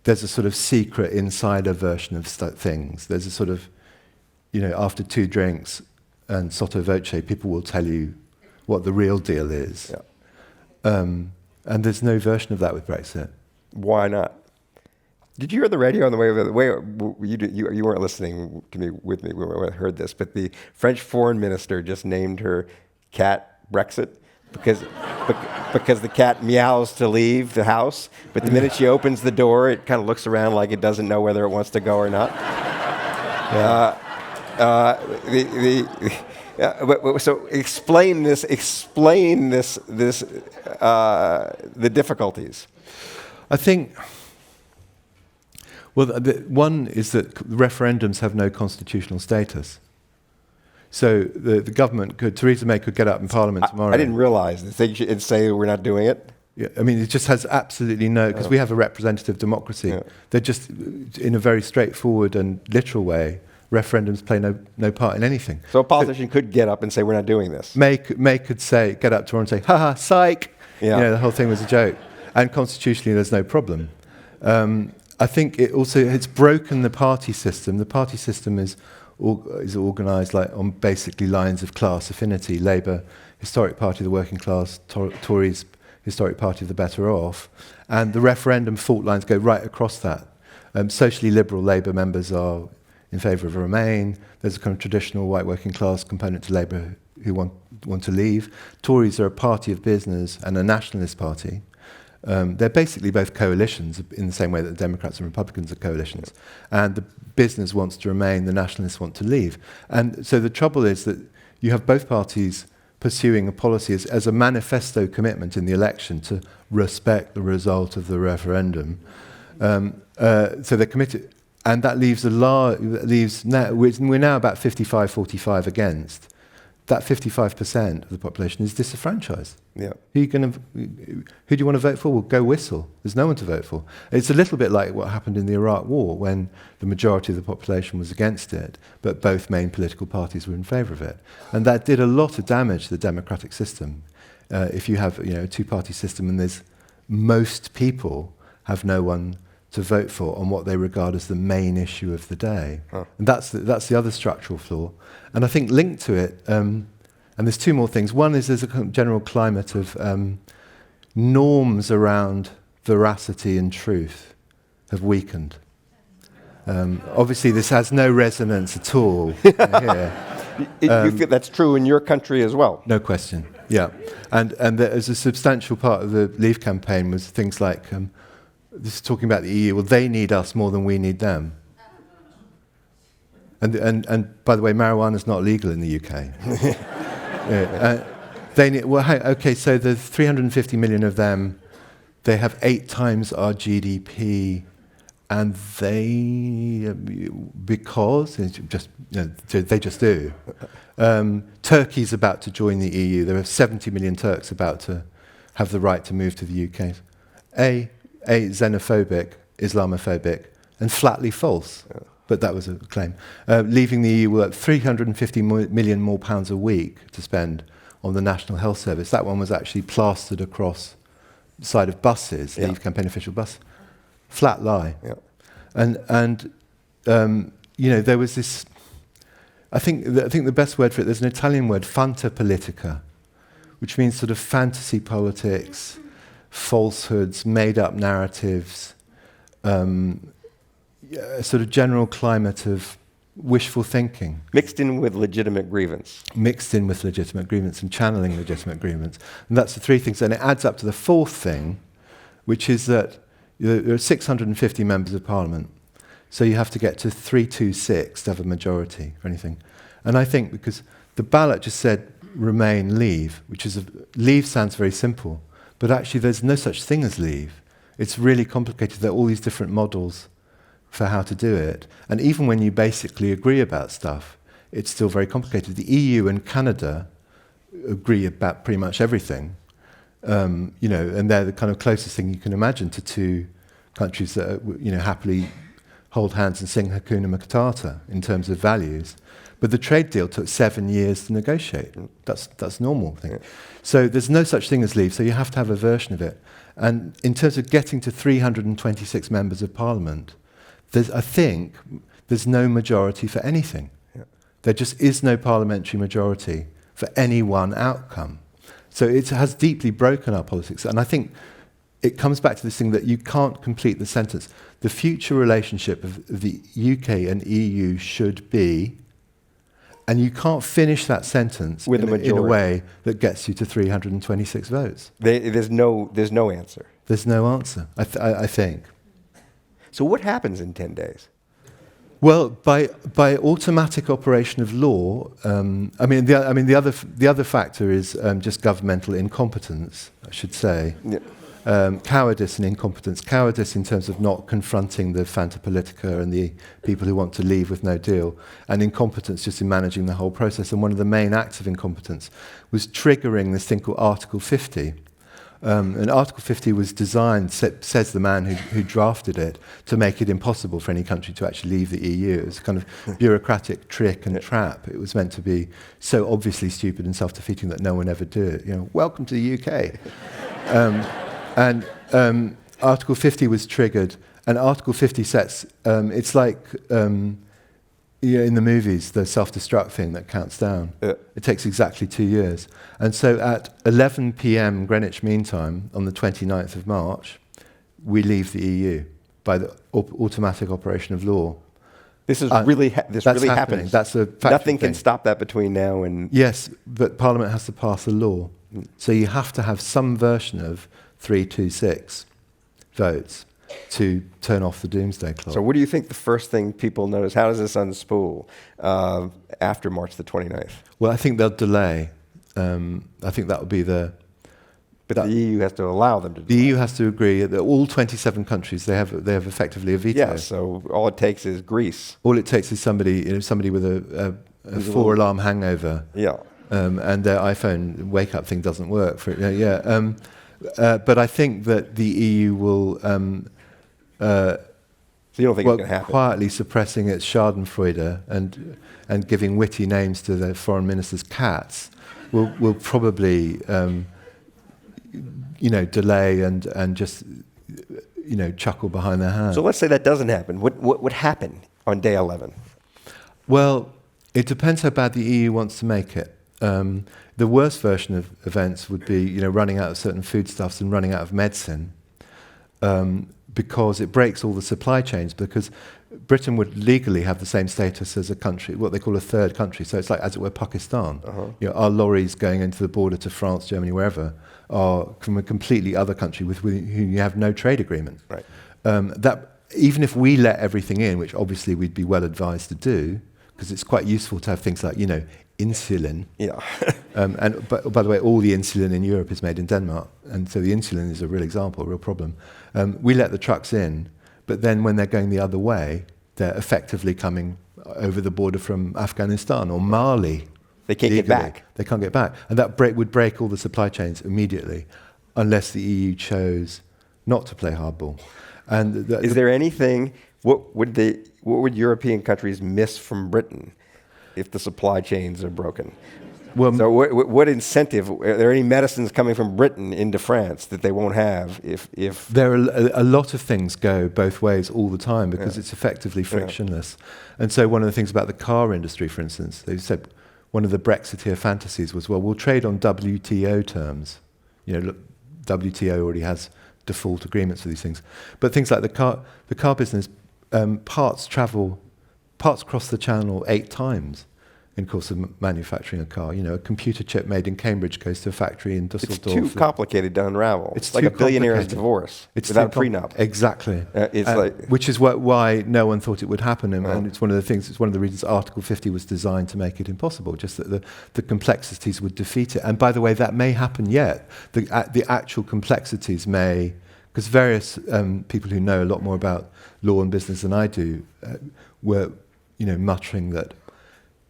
B: there's a sort of secret insider version of things. There's a sort of, you know, after 2 drinks and sotto voce, people will tell you what the real deal is.
A: Yeah.
B: And there's no version of that with Brexit.
A: Why not? Did you hear the radio on the way over? You weren't listening to me with me when I heard this, but the French foreign minister just named her cat Brexit because the cat meows to leave the house, but the minute she opens the door, it kind of looks around like it doesn't know whether it wants to go or not. So explain this. The difficulties.
B: I think. Well, one is that referendums have no constitutional status. So the government Theresa May could get up in Parliament tomorrow.
A: I didn't realize this. And say we're not doing it.
B: Yeah, I mean, it just has absolutely no, because we have a representative democracy. Yeah. They're just, in a very straightforward and literal way, referendums play no part in anything.
A: So a politician could get up and say, we're not doing this.
B: May could say, get up tomorrow and say, ha, psych. Yeah. You know, the whole thing was a joke. And constitutionally, there's no problem. I think it's broken the party system. The party system is organised like on basically lines of class affinity. Labour, historic party of the working class, Tories, historic party of the better off. And the referendum fault lines go right across that. Socially liberal Labour members are in favour of Remain. There's a kind of traditional white working class component to Labour who want to leave. Tories are a party of business and a nationalist party. They're basically both coalitions in the same way that the Democrats and Republicans are coalitions. And the business wants to remain, the nationalists want to leave. And so the trouble is that you have both parties pursuing a policy as a manifesto commitment in the election to respect the result of the referendum. So they're committed. And that leaves we're now about 55-45 against. That 55% of the population is disenfranchised.
A: Yeah.
B: Who do you want to vote for? Well, go whistle. There's no one to vote for. It's a little bit like what happened in the Iraq War when the majority of the population was against it, but both main political parties were in favour of it. And that did a lot of damage to the democratic system. If you have a two-party system and most people have no one to vote for on what they regard as the main issue of the day. Oh. And that's the other structural flaw. And I think linked to it, and there's two more things. One is there's a general climate of norms around veracity and truth have weakened. Obviously, this has no resonance at all here.
A: You feel that's true in your country as well?
B: No question, yeah. And there's a substantial part of the Leave campaign was things like, this is talking about the EU, well, they need us more than we need them. And by the way, marijuana is not legal in the UK. They need, so there's 350 million of them. They have 8 times our GDP, and because they just do. Turkey's about to join the EU. There are 70 million Turks about to have the right to move to the UK. Xenophobic, Islamophobic, and flatly false. Yeah. But that was a claim. Leaving the EU will have 350 million more pounds a week to spend on the National Health Service. That one was actually plastered across the side of buses, Leave campaign official bus. Flat lie. Yeah. And there was this. I think the best word for it. There's an Italian word, fanta politica, which means sort of fantasy politics, falsehoods, made-up narratives, a sort of general climate of wishful thinking.
A: Mixed in with legitimate grievance.
B: Mixed in with legitimate grievance and channeling legitimate grievance. And that's the three things. And it adds up to the fourth thing, which is that there are 650 members of Parliament. So you have to get to 326 to have a majority for anything. And I think because the ballot just said Remain, Leave, Leave sounds very simple. But actually, there's no such thing as Leave. It's really complicated. There are all these different models for how to do it. And even when you basically agree about stuff, it's still very complicated. The EU and Canada agree about pretty much everything, and they're the kind of closest thing you can imagine to two countries that happily hold hands and sing Hakuna Matata in terms of values. But the trade deal took 7 years to negotiate. That's normal thing. Yeah. So there's no such thing as Leave, so you have to have a version of it. And in terms of getting to 326 members of Parliament, I think there's no majority for anything. Yeah. There just is no parliamentary majority for any one outcome. So it has deeply broken our politics. And I think it comes back to this thing that you can't complete the sentence. The future relationship of the UK and EU should be, and you can't finish that sentence in a way that gets you to 326 votes.
A: There's no answer.
B: There's no answer, I think.
A: So what happens in 10 days?
B: Well, by automatic operation of law, the other factor is just governmental incompetence, I should say. Yeah. Cowardice and incompetence. Cowardice in terms of not confronting the Fanta Politica and the people who want to leave with no deal, and incompetence just in managing the whole process. And one of the main acts of incompetence was triggering this thing called Article 50. And Article 50 was designed, says the man who drafted it, to make it impossible for any country to actually leave the EU. It was a kind of bureaucratic trick and trap. It was meant to be so obviously stupid and self-defeating that no one ever do it. Welcome to the UK. And Article 50 was triggered, and Article 50 sets, it's like in the movies, the self-destruct thing that counts down. Yeah. It takes exactly 2 years. And so at 11 p.m. Greenwich Mean Time on the 29th of March, we leave the EU by the automatic operation of law.
A: This is
B: That's
A: really
B: happening.
A: happens.
B: That's a factual
A: Nothing can
B: thing.
A: stop that between now and.
B: Yes, but Parliament has to pass a law. So you have to have some version of 326 votes to turn off the doomsday clock.
A: So what do you think the first thing people notice? How does this unspool after March the 29th?
B: Well, I think they'll delay. I think that would be the...
A: But the EU has to allow them to do
B: The EU has to agree that all 27 countries, they have effectively a veto.
A: Yeah, so all it takes is Greece.
B: All it takes is somebody with a 4-alarm hangover.
A: Yeah.
B: And their iPhone wake-up thing doesn't work. But I think that the EU will...
A: So you don't think it's going to happen?
B: quietly suppressing its Schadenfreude and giving witty names to the foreign minister's cats will probably delay and just chuckle behind their hands.
A: So let's say that doesn't happen. What would happen on day 11?
B: Well, it depends how bad the EU wants to make it. The worst version of events would be running out of certain foodstuffs and running out of medicine. Because it breaks all the supply chains, because Britain would legally have the same status as a country, what they call a third country. So it's like, as it were, Pakistan. Our lorries going into the border to France, Germany, wherever, are from a completely other country with whom you have no trade agreement.
A: Right.
B: That even if we let everything in, which obviously we'd be well advised to do, because it's quite useful to have things like, insulin.
A: Yeah.
B: And by the way, all the insulin in Europe is made in Denmark, and so the insulin is a real example, a real problem. We let the trucks in, but then when they're going the other way, they're effectively coming over the border from Afghanistan or Mali.
A: They can't get
B: legally.
A: back.
B: They can't get back, and that would break all the supply chains immediately, unless the EU chose not to play hardball. And
A: is there anything? What would European countries miss from Britain if the supply chains are broken?
B: Well,
A: so what incentive? Are there any medicines coming from Britain into France that they won't have if
B: there are a lot of things go both ways all the time because it's effectively frictionless. And so one of the things about the car industry, for instance, they said one of the Brexiteer fantasies was, well, we'll trade on WTO terms. Look, WTO already has default agreements for these things. But things like the car business, parts cross the channel 8 times in the course of manufacturing a car. A computer chip made in Cambridge goes to a factory in Dusseldorf.
A: It's too complicated to unravel.
B: It's
A: like
B: too
A: a billionaire's
B: complicated.
A: divorce
B: It's
A: without a prenup.
B: Exactly.
A: It's
B: which is why no one thought it would happen, and it's one of the reasons Article 50 was designed to make it impossible, just that the complexities would defeat it. And by the way, that may happen yet. The actual complexities may, because various people who know a lot more about law and business than I do were muttering that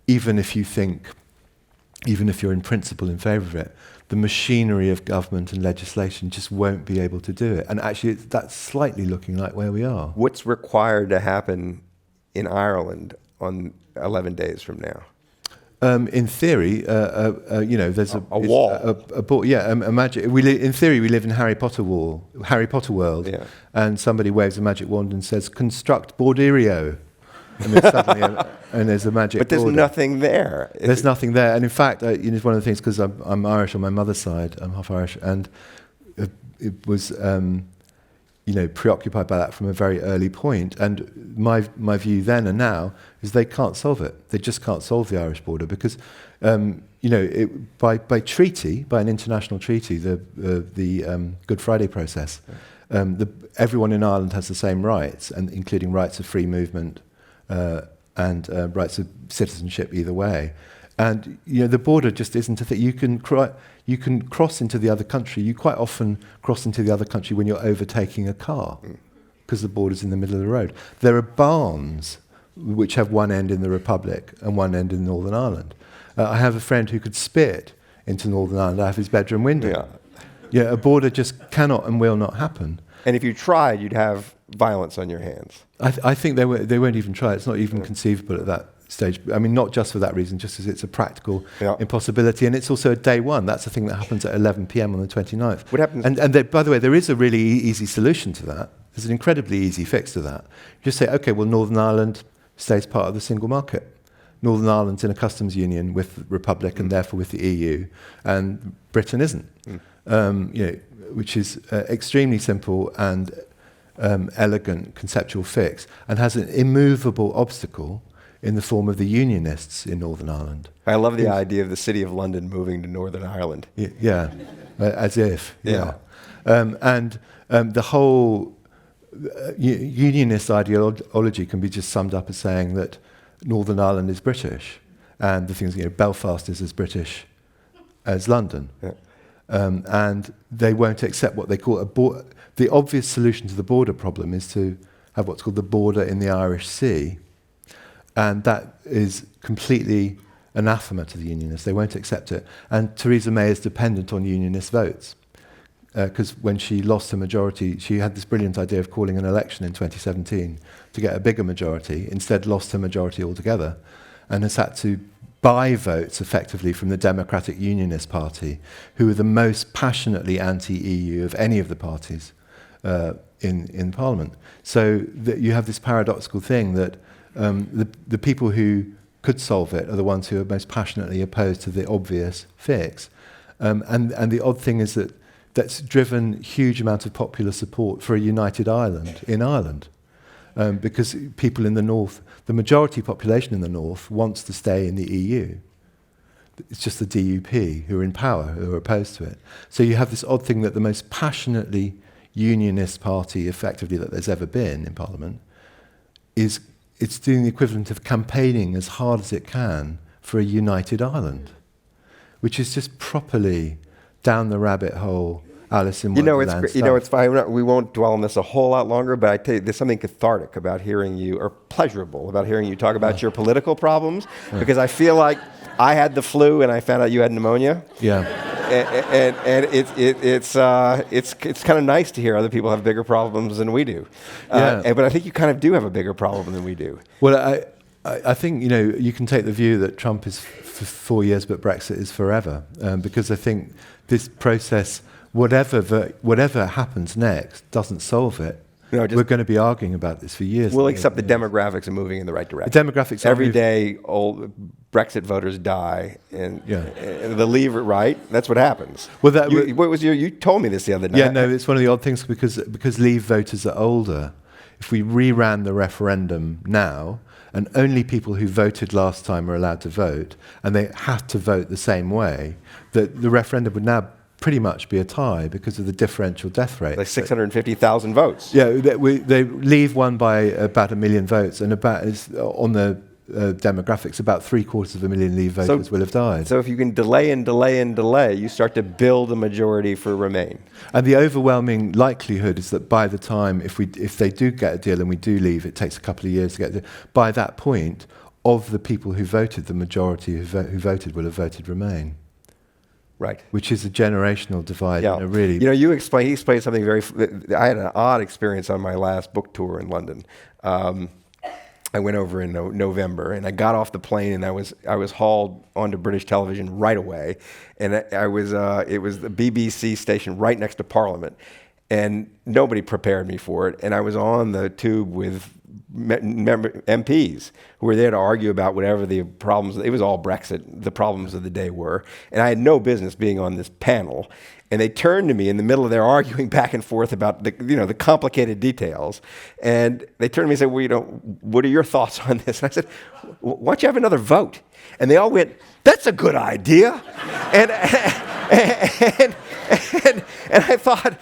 B: even if you're in principle in favour of it, the machinery of government and legislation just won't be able to do it. And actually, that's slightly looking like where we are.
A: What's required to happen in Ireland on 11 days from now?
B: In theory, there's
A: a wall.
B: Imagine in theory we live in Harry Potter world, and somebody waves a magic wand and says, "Construct Borderio." And there's suddenly there's a magic
A: But there's
B: border.
A: nothing there.
B: There's nothing there. And in fact, it's one of the things, because I'm Irish on my mother's side, I'm half Irish, and it was, preoccupied by that from a very early point. And my view then and now is they can't solve it. They just can't solve the Irish border because, by treaty, by an international treaty, the Good Friday process, everyone in Ireland has the same rights, and including rights of free movement, and rights of citizenship either way. And the border just isn't a thing. You can cross into the other country. You quite often cross into the other country when you're overtaking a car, because the border's in the middle of the road. There are barns which have one end in the Republic and one end in Northern Ireland. I have a friend who could spit into Northern Ireland out of his bedroom window. A border just cannot and will not happen.
A: And if you tried, you'd have violence on your hands.
B: I think they won't even try. It's not even conceivable at that stage. I mean, not just for that reason, just as it's a practical impossibility. And it's also a day one. That's the thing that happens at 11 p.m. on the 29th.
A: What happens?
B: And by the way, there is a really easy solution to that. There's an incredibly easy fix to that. You just say, OK, well, Northern Ireland stays part of the single market. Northern Ireland's in a customs union with the Republic and therefore with the EU, and Britain isn't. Which is extremely simple and elegant conceptual fix, and has an immovable obstacle in the form of the Unionists in Northern Ireland.
A: I love the idea of the City of London moving to Northern Ireland.
B: Yeah, as if.
A: Yeah.
B: The whole Unionist ideology can be just summed up as saying that Northern Ireland is British, and the things, Belfast is as British as London.
A: Yeah.
B: And they won't accept what they call the obvious solution to the border problem is to have what's called the border in the Irish Sea. And that is completely anathema to the Unionists. They won't accept it. And Theresa May is dependent on Unionist votes. Because when she lost her majority, she had this brilliant idea of calling an election in 2017 to get a bigger majority, instead lost her majority altogether, and has had to buy votes effectively from the Democratic Unionist Party, who are the most passionately anti-EU of any of the parties in Parliament. So you have this paradoxical thing that the people who could solve it are the ones who are most passionately opposed to the obvious fix. And the odd thing is that that's driven huge amount of popular support for a united Ireland in Ireland. Because people in the north, the majority population in the north wants to stay in the EU. It's just the DUP who are in power, who are opposed to it. So you have this odd thing that the most passionately unionist party, effectively, that there's ever been in Parliament, it's doing the equivalent of campaigning as hard as it can for a united Ireland, which is just properly down the rabbit hole, Alice in Wonderland stuff.
A: It's fine. We won't dwell on this a whole lot longer, but I tell you, there's something cathartic about hearing you, or pleasurable about hearing you talk about your political problems, because I feel like I had the flu and I found out you had pneumonia.
B: Yeah.
A: And it's kind of nice to hear other people have bigger problems than we do. But I think you kind of do have a bigger problem than we do.
B: Well, I think, you can take the view that Trump is for 4 years, but Brexit is forever, because I think this process, whatever happens next, doesn't solve it. We're going to be arguing about this for years.
A: We'll accept the demographics are moving in the right direction.
B: The demographics
A: every day, old Brexit voters die, and the Leave, right? That's what happens.
B: Well,
A: you told me this the other night.
B: Yeah, no, it's one of the odd things because Leave voters are older. If we reran the referendum now, and only people who voted last time are allowed to vote, and they had to vote the same way, that the referendum would now pretty much be a tie because of the differential death rate.
A: Like 650,000 votes.
B: Yeah, they Leave won by about 1 million votes, and on the demographics, about 750,000 Leave voters will have died.
A: So if you can delay and delay and delay, you start to build a majority for Remain.
B: And the overwhelming likelihood is that by the time, if they do get a deal and we do leave, it takes a couple of years to get there. By that point, of the people who voted, the majority who voted will have voted Remain.
A: Right.
B: Which is a generational divide.
A: Yeah.
B: In a really.
A: He explained something very. I had an odd experience on my last book tour in London. I went over in November, and I got off the plane, and I was hauled onto British television right away, and it was the BBC station right next to Parliament, and nobody prepared me for it, and I was on the tube with MPs who were there to argue about whatever the problems. It was all Brexit. The problems of the day were, and I had no business being on this panel. And they turned to me in the middle of their arguing back and forth about the complicated details. And they turned to me and said, well, what are your thoughts on this? And I said, why don't you have another vote? And they all went, that's a good idea. And I thought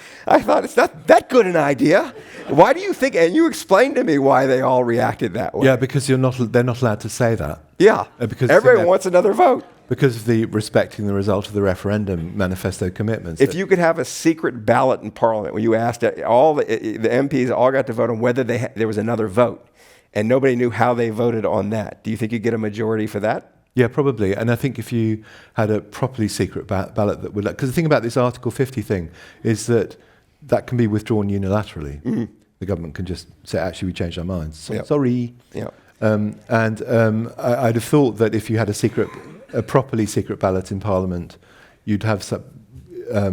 A: it's not that good an idea. Why do you think? And you explained to me why they all reacted that way.
B: Yeah, because they're not allowed to say that.
A: Yeah,
B: because
A: everyone wants another vote.
B: Because of the respecting the result of the referendum manifesto commitments.
A: If you could have a secret ballot in Parliament where you asked all the MPs all got to vote on whether there was another vote, and nobody knew how they voted on that, do you think you'd get a majority for that?
B: Yeah, probably. And I think if you had a properly secret ballot that would... Because the thing about this Article 50 thing is that can be withdrawn unilaterally. Mm-hmm. The government can just say, actually, we changed our minds. Sorry.
A: Yeah.
B: I'd have thought that if you had a properly secret ballot in Parliament, you would have a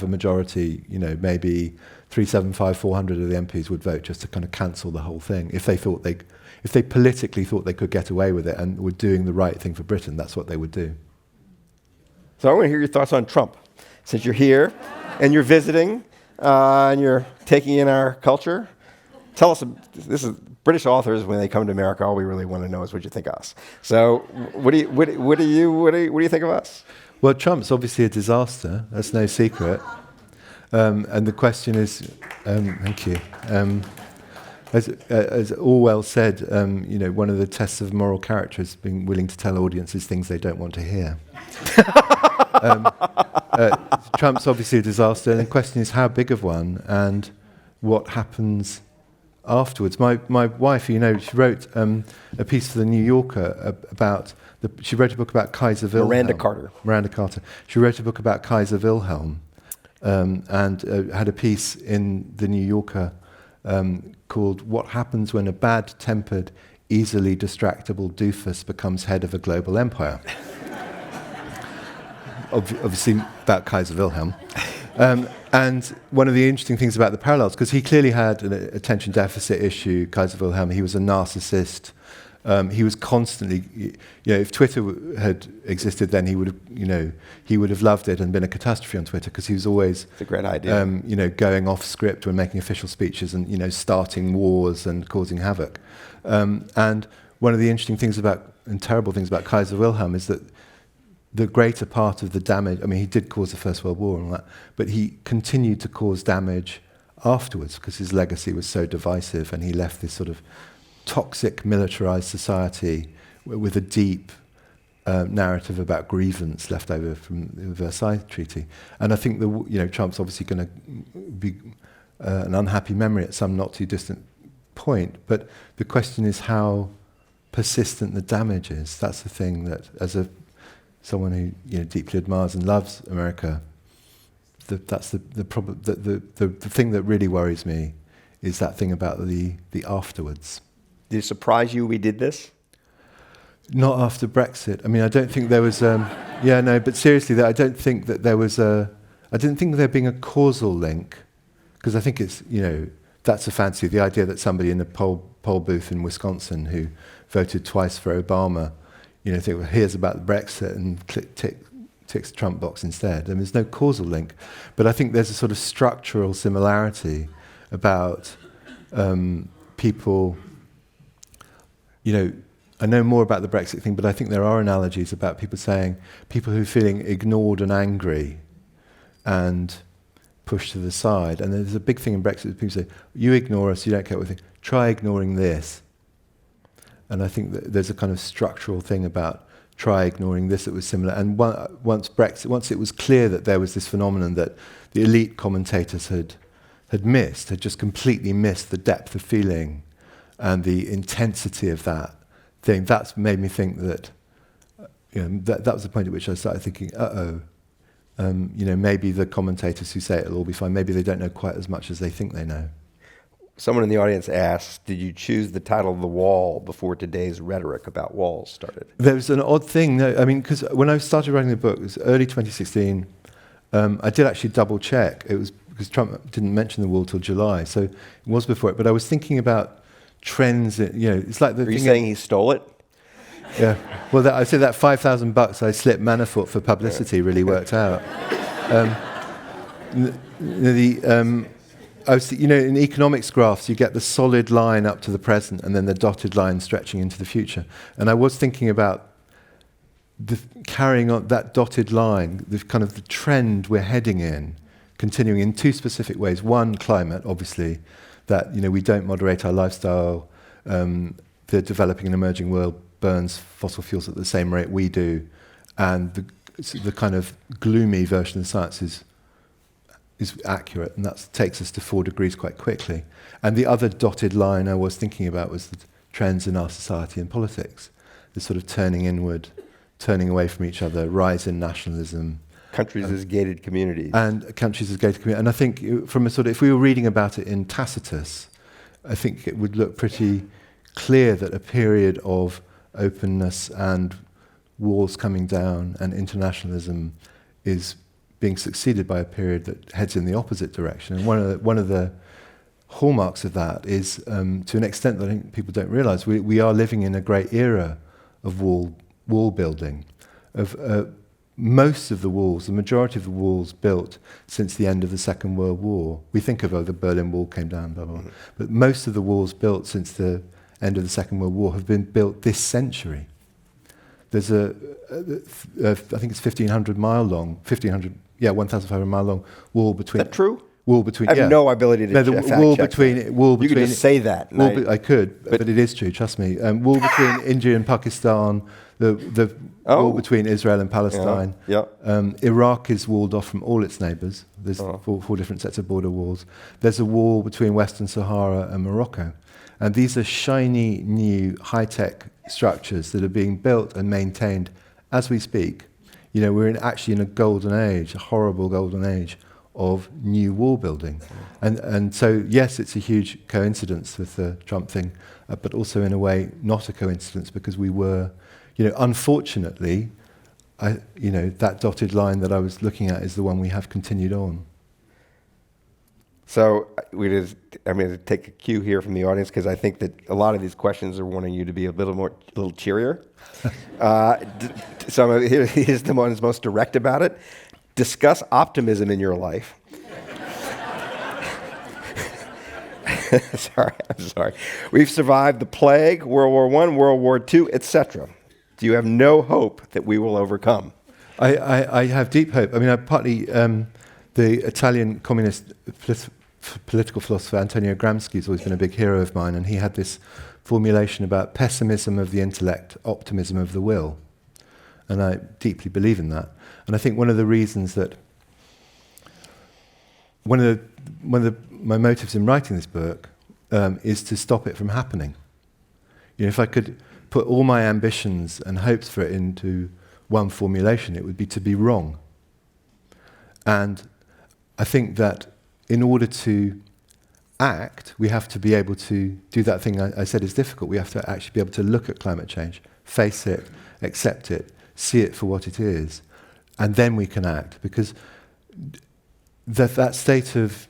B: majority, maybe 375, 400 of the MPs would vote just to kind of cancel the whole thing. If they politically thought they could get away with it and were doing the right thing for Britain, that's what they would do.
A: So I want to hear your thoughts on Trump. Since you're here and you're visiting, and you're taking in our culture. Tell us, this is British authors, when they come to America, all we really want to know is what you think of us. So what do you think of us?
B: Well, Trump's obviously a disaster. That's no secret. And the question is, thank you. As Orwell said, one of the tests of moral character is being willing to tell audiences things they don't want to hear. Trump's obviously a disaster, and the question is how big of one and what happens afterwards. My wife, she wrote a piece for the New Yorker about she wrote a book about Kaiser Wilhelm. Miranda Carter. She wrote a book about Kaiser Wilhelm, and had a piece in the New Yorker called "What Happens When a Bad-Tempered, Easily Distractible Doofus Becomes Head of a Global Empire." Obviously about Kaiser Wilhelm. And one of the interesting things about the parallels, because he clearly had an attention deficit issue, Kaiser Wilhelm, he was a narcissist. He was constantly, if Twitter had existed then, he would have loved it and been a catastrophe on Twitter, because he was always,
A: it's a great idea.
B: Going off script when making official speeches and, starting wars and causing havoc. And one of the interesting things and terrible things about Kaiser Wilhelm is that the greater part of the damage, he did cause the First World War and all that, but he continued to cause damage afterwards because his legacy was so divisive, and he left this sort of toxic, militarized society with a deep narrative about grievance left over from the Versailles Treaty. And I think Trump's obviously going to be an unhappy memory at some not too distant point, but the question is how persistent the damage is. That's the thing that, as someone who deeply admires and loves America, that's the thing that really worries me is that thing about the afterwards.
A: Did it surprise you we did this?
B: Not after Brexit. I don't think there was. But seriously, I don't think that there was I didn't think there being a causal link, because I think it's that's a fancy. The idea that somebody in a poll booth in Wisconsin who voted twice for Obama, think, well, here's about Brexit and ticks the Trump box instead. There's no causal link. But I think there's a sort of structural similarity about people, I know more about the Brexit thing, but I think there are analogies about people who are feeling ignored and angry and pushed to the side. And there's a big thing in Brexit, people say, you ignore us, you don't care what we think, try ignoring this. And I think that there's a kind of structural thing about try ignoring this that was similar. And once it was clear that there was this phenomenon that the elite commentators had just completely missed the depth of feeling and the intensity of that thing, that's made me think that, that was the point at which I started thinking, maybe the commentators who say it'll all be fine, maybe they don't know quite as much as they think they know.
A: Someone in the audience asked, did you choose the title of The Wall before today's rhetoric about walls started?
B: There was an odd thing, because when I started writing the book, it was early 2016, I did actually double check. It was because Trump didn't mention the wall till July, so it was before it, but I was thinking about trends, it's like the
A: Are you saying he stole it?
B: Yeah, well, I said that $5,000 I slipped Manafort for publicity really worked out. In economics graphs, you get the solid line up to the present and then the dotted line stretching into the future. And I was thinking about carrying on that dotted line, the kind of the trend we're heading in, continuing in two specific ways. One, climate, obviously, that we don't moderate our lifestyle. The developing and emerging world burns fossil fuels at the same rate we do, and the kind of gloomy version of science is accurate, and that takes us to 4 degrees quite quickly. And the other dotted line I was thinking about was the trends in our society and politics, the sort of turning inward, turning away from each other, rise in nationalism.
A: Countries as gated communities.
B: And countries as gated communities. And I think from if we were reading about it in Tacitus, I think it would look pretty clear that a period of openness and walls coming down and internationalism is being succeeded by a period that heads in the opposite direction. And one of the hallmarks of that is, to an extent that I think people don't realise, we are living in a great era of wall building, of most of the walls, the majority of the walls built since the end of the Second World War. We think of, the Berlin Wall came down, blah, blah, blah. But most of the walls built since the end of the Second World War have been built this century. There's I think it's 1,500 mile long, 1,500 mile long wall between.
A: Is that true?
B: Wall between.
A: I have no ability to
B: no, the
A: fact
B: wall
A: check
B: between.
A: that.
B: Wall
A: You
B: between.
A: could just say that.
B: I could, but it is true. Trust me. Wall between India and Pakistan. The wall between Israel and Palestine.
A: Yeah.
B: Iraq is walled off from all its neighbours. There's four different sets of border walls. There's a wall between Western Sahara and Morocco. And these are shiny, new, high-tech structures that are being built and maintained as we speak. You know, we're actually in a golden age, a horrible golden age of new wall building. And so, yes, it's a huge coincidence with the Trump thing, but also in a way not a coincidence because we were, unfortunately, that dotted line that I was looking at is the one we have continued on.
A: So I'm going to take a cue here from the audience because I think that a lot of these questions are wanting you to be a little cheerier. So here's the one that's most direct about it. Discuss optimism in your life. I'm sorry. We've survived the plague, World War I, World War II, etc. Do you have no hope that we will overcome?
B: I have deep hope. I mean, partly the Italian communist political philosopher Antonio Gramsci has always been a big hero of mine, and he had this formulation about pessimism of the intellect, optimism of the will. And I deeply believe in that. And I think one of the reasons that one of my motives in writing this book is to stop it from happening. If I could put all my ambitions and hopes for it into one formulation, it would be to be wrong. And I think that in order to act, we have to be able to do that thing I said is difficult. We have to actually be able to look at climate change, face it, accept it, see it for what it is, and then we can act. Because that state of,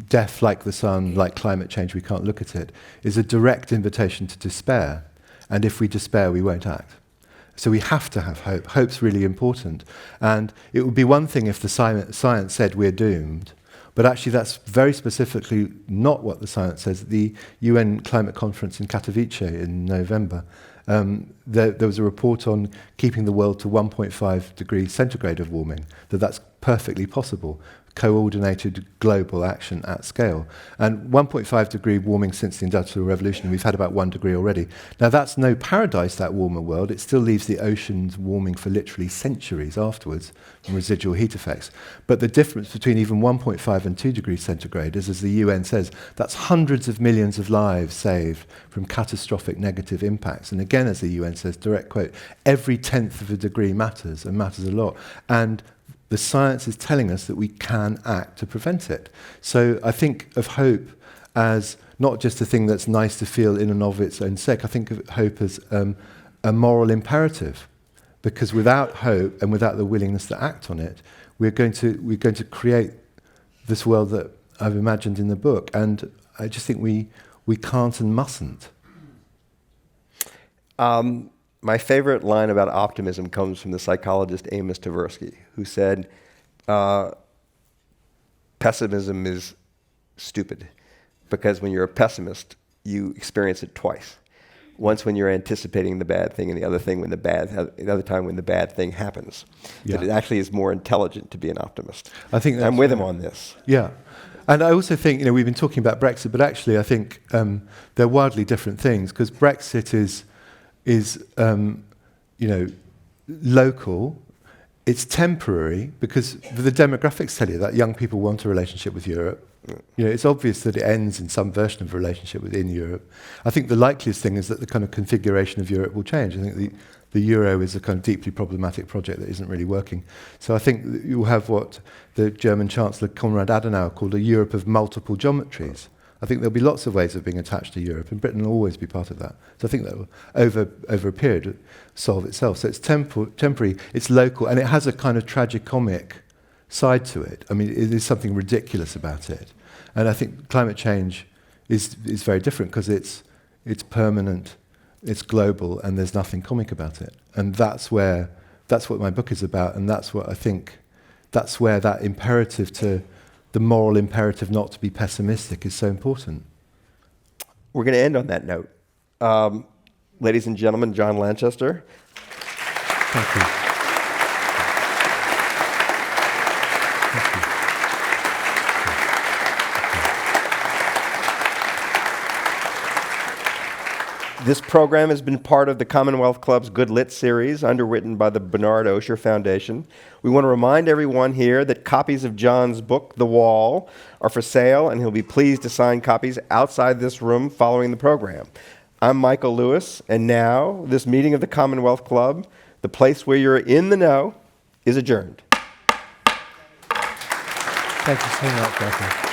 B: death like the sun, like climate change, we can't look at it, is a direct invitation to despair. And if we despair, we won't act. So we have to have hope. Hope's really important. And it would be one thing if the science said we're doomed, but actually that's very specifically not what the science says. At the UN climate conference in Katowice in November, there was a report on keeping the world to 1.5 degrees centigrade of warming, that's perfectly possible. Coordinated global action at scale. And 1.5 degree warming since the Industrial Revolution, we've had about 1 degree already. Now that's no paradise, that warmer world. It still leaves the oceans warming for literally centuries afterwards from residual heat effects. But the difference between even 1.5 and 2 degrees centigrade is, as the UN says, that's hundreds of millions of lives saved from catastrophic negative impacts. And again, as the UN says, direct quote, every tenth of a degree matters, and matters a lot. And the science is telling us that we can act to prevent it. So I think of hope as not just a thing that's nice to feel in and of its own sake. I think of hope as a moral imperative, because without hope and without the willingness to act on it, we're going to create this world that I've imagined in the book. And I just think we can't and mustn't.
A: My favorite line about optimism comes from the psychologist Amos Tversky, who said, pessimism is stupid, because when you're a pessimist, you experience it twice. Once when you're anticipating the bad thing, and the other time when the bad thing happens.
B: Yeah.
A: That it actually is more intelligent to be an optimist.
B: I think
A: I'm with him on this.
B: Yeah. And I also think, we've been talking about Brexit, but actually I think they're wildly different things, because Brexit is local, it's temporary, because the demographics tell you that young people want a relationship with Europe. It's obvious that it ends in some version of a relationship within Europe. I think the likeliest thing is that the kind of configuration of Europe will change. I think the euro is a kind of deeply problematic project that isn't really working. So I think you'll have what the German Chancellor Konrad Adenauer called a Europe of multiple geometries. I think there'll be lots of ways of being attached to Europe, and Britain will always be part of that. So I think that will, over a period, solve itself. So it's temporary, it's local, and it has a kind of tragicomic side to it. I mean, it is something ridiculous about it. And I think climate change is very different, because it's permanent, it's global, and there's nothing comic about it. And that's where that's what my book is about, and that's what I think, that's where that imperative to, the moral imperative not to be pessimistic is so important.
A: We're going to end on that note. Ladies and gentlemen, John Lanchester.
B: Thank you.
A: This program has been part of the Commonwealth Club's Good Lit series, underwritten by the Bernard Osher Foundation. We want to remind everyone here that copies of John's book, The Wall, are for sale, and he'll be pleased to sign copies outside this room following the program. I'm Michael Lewis, and now this meeting of the Commonwealth Club, the place where you're in the know, is adjourned.
B: Thank you so much, Michael.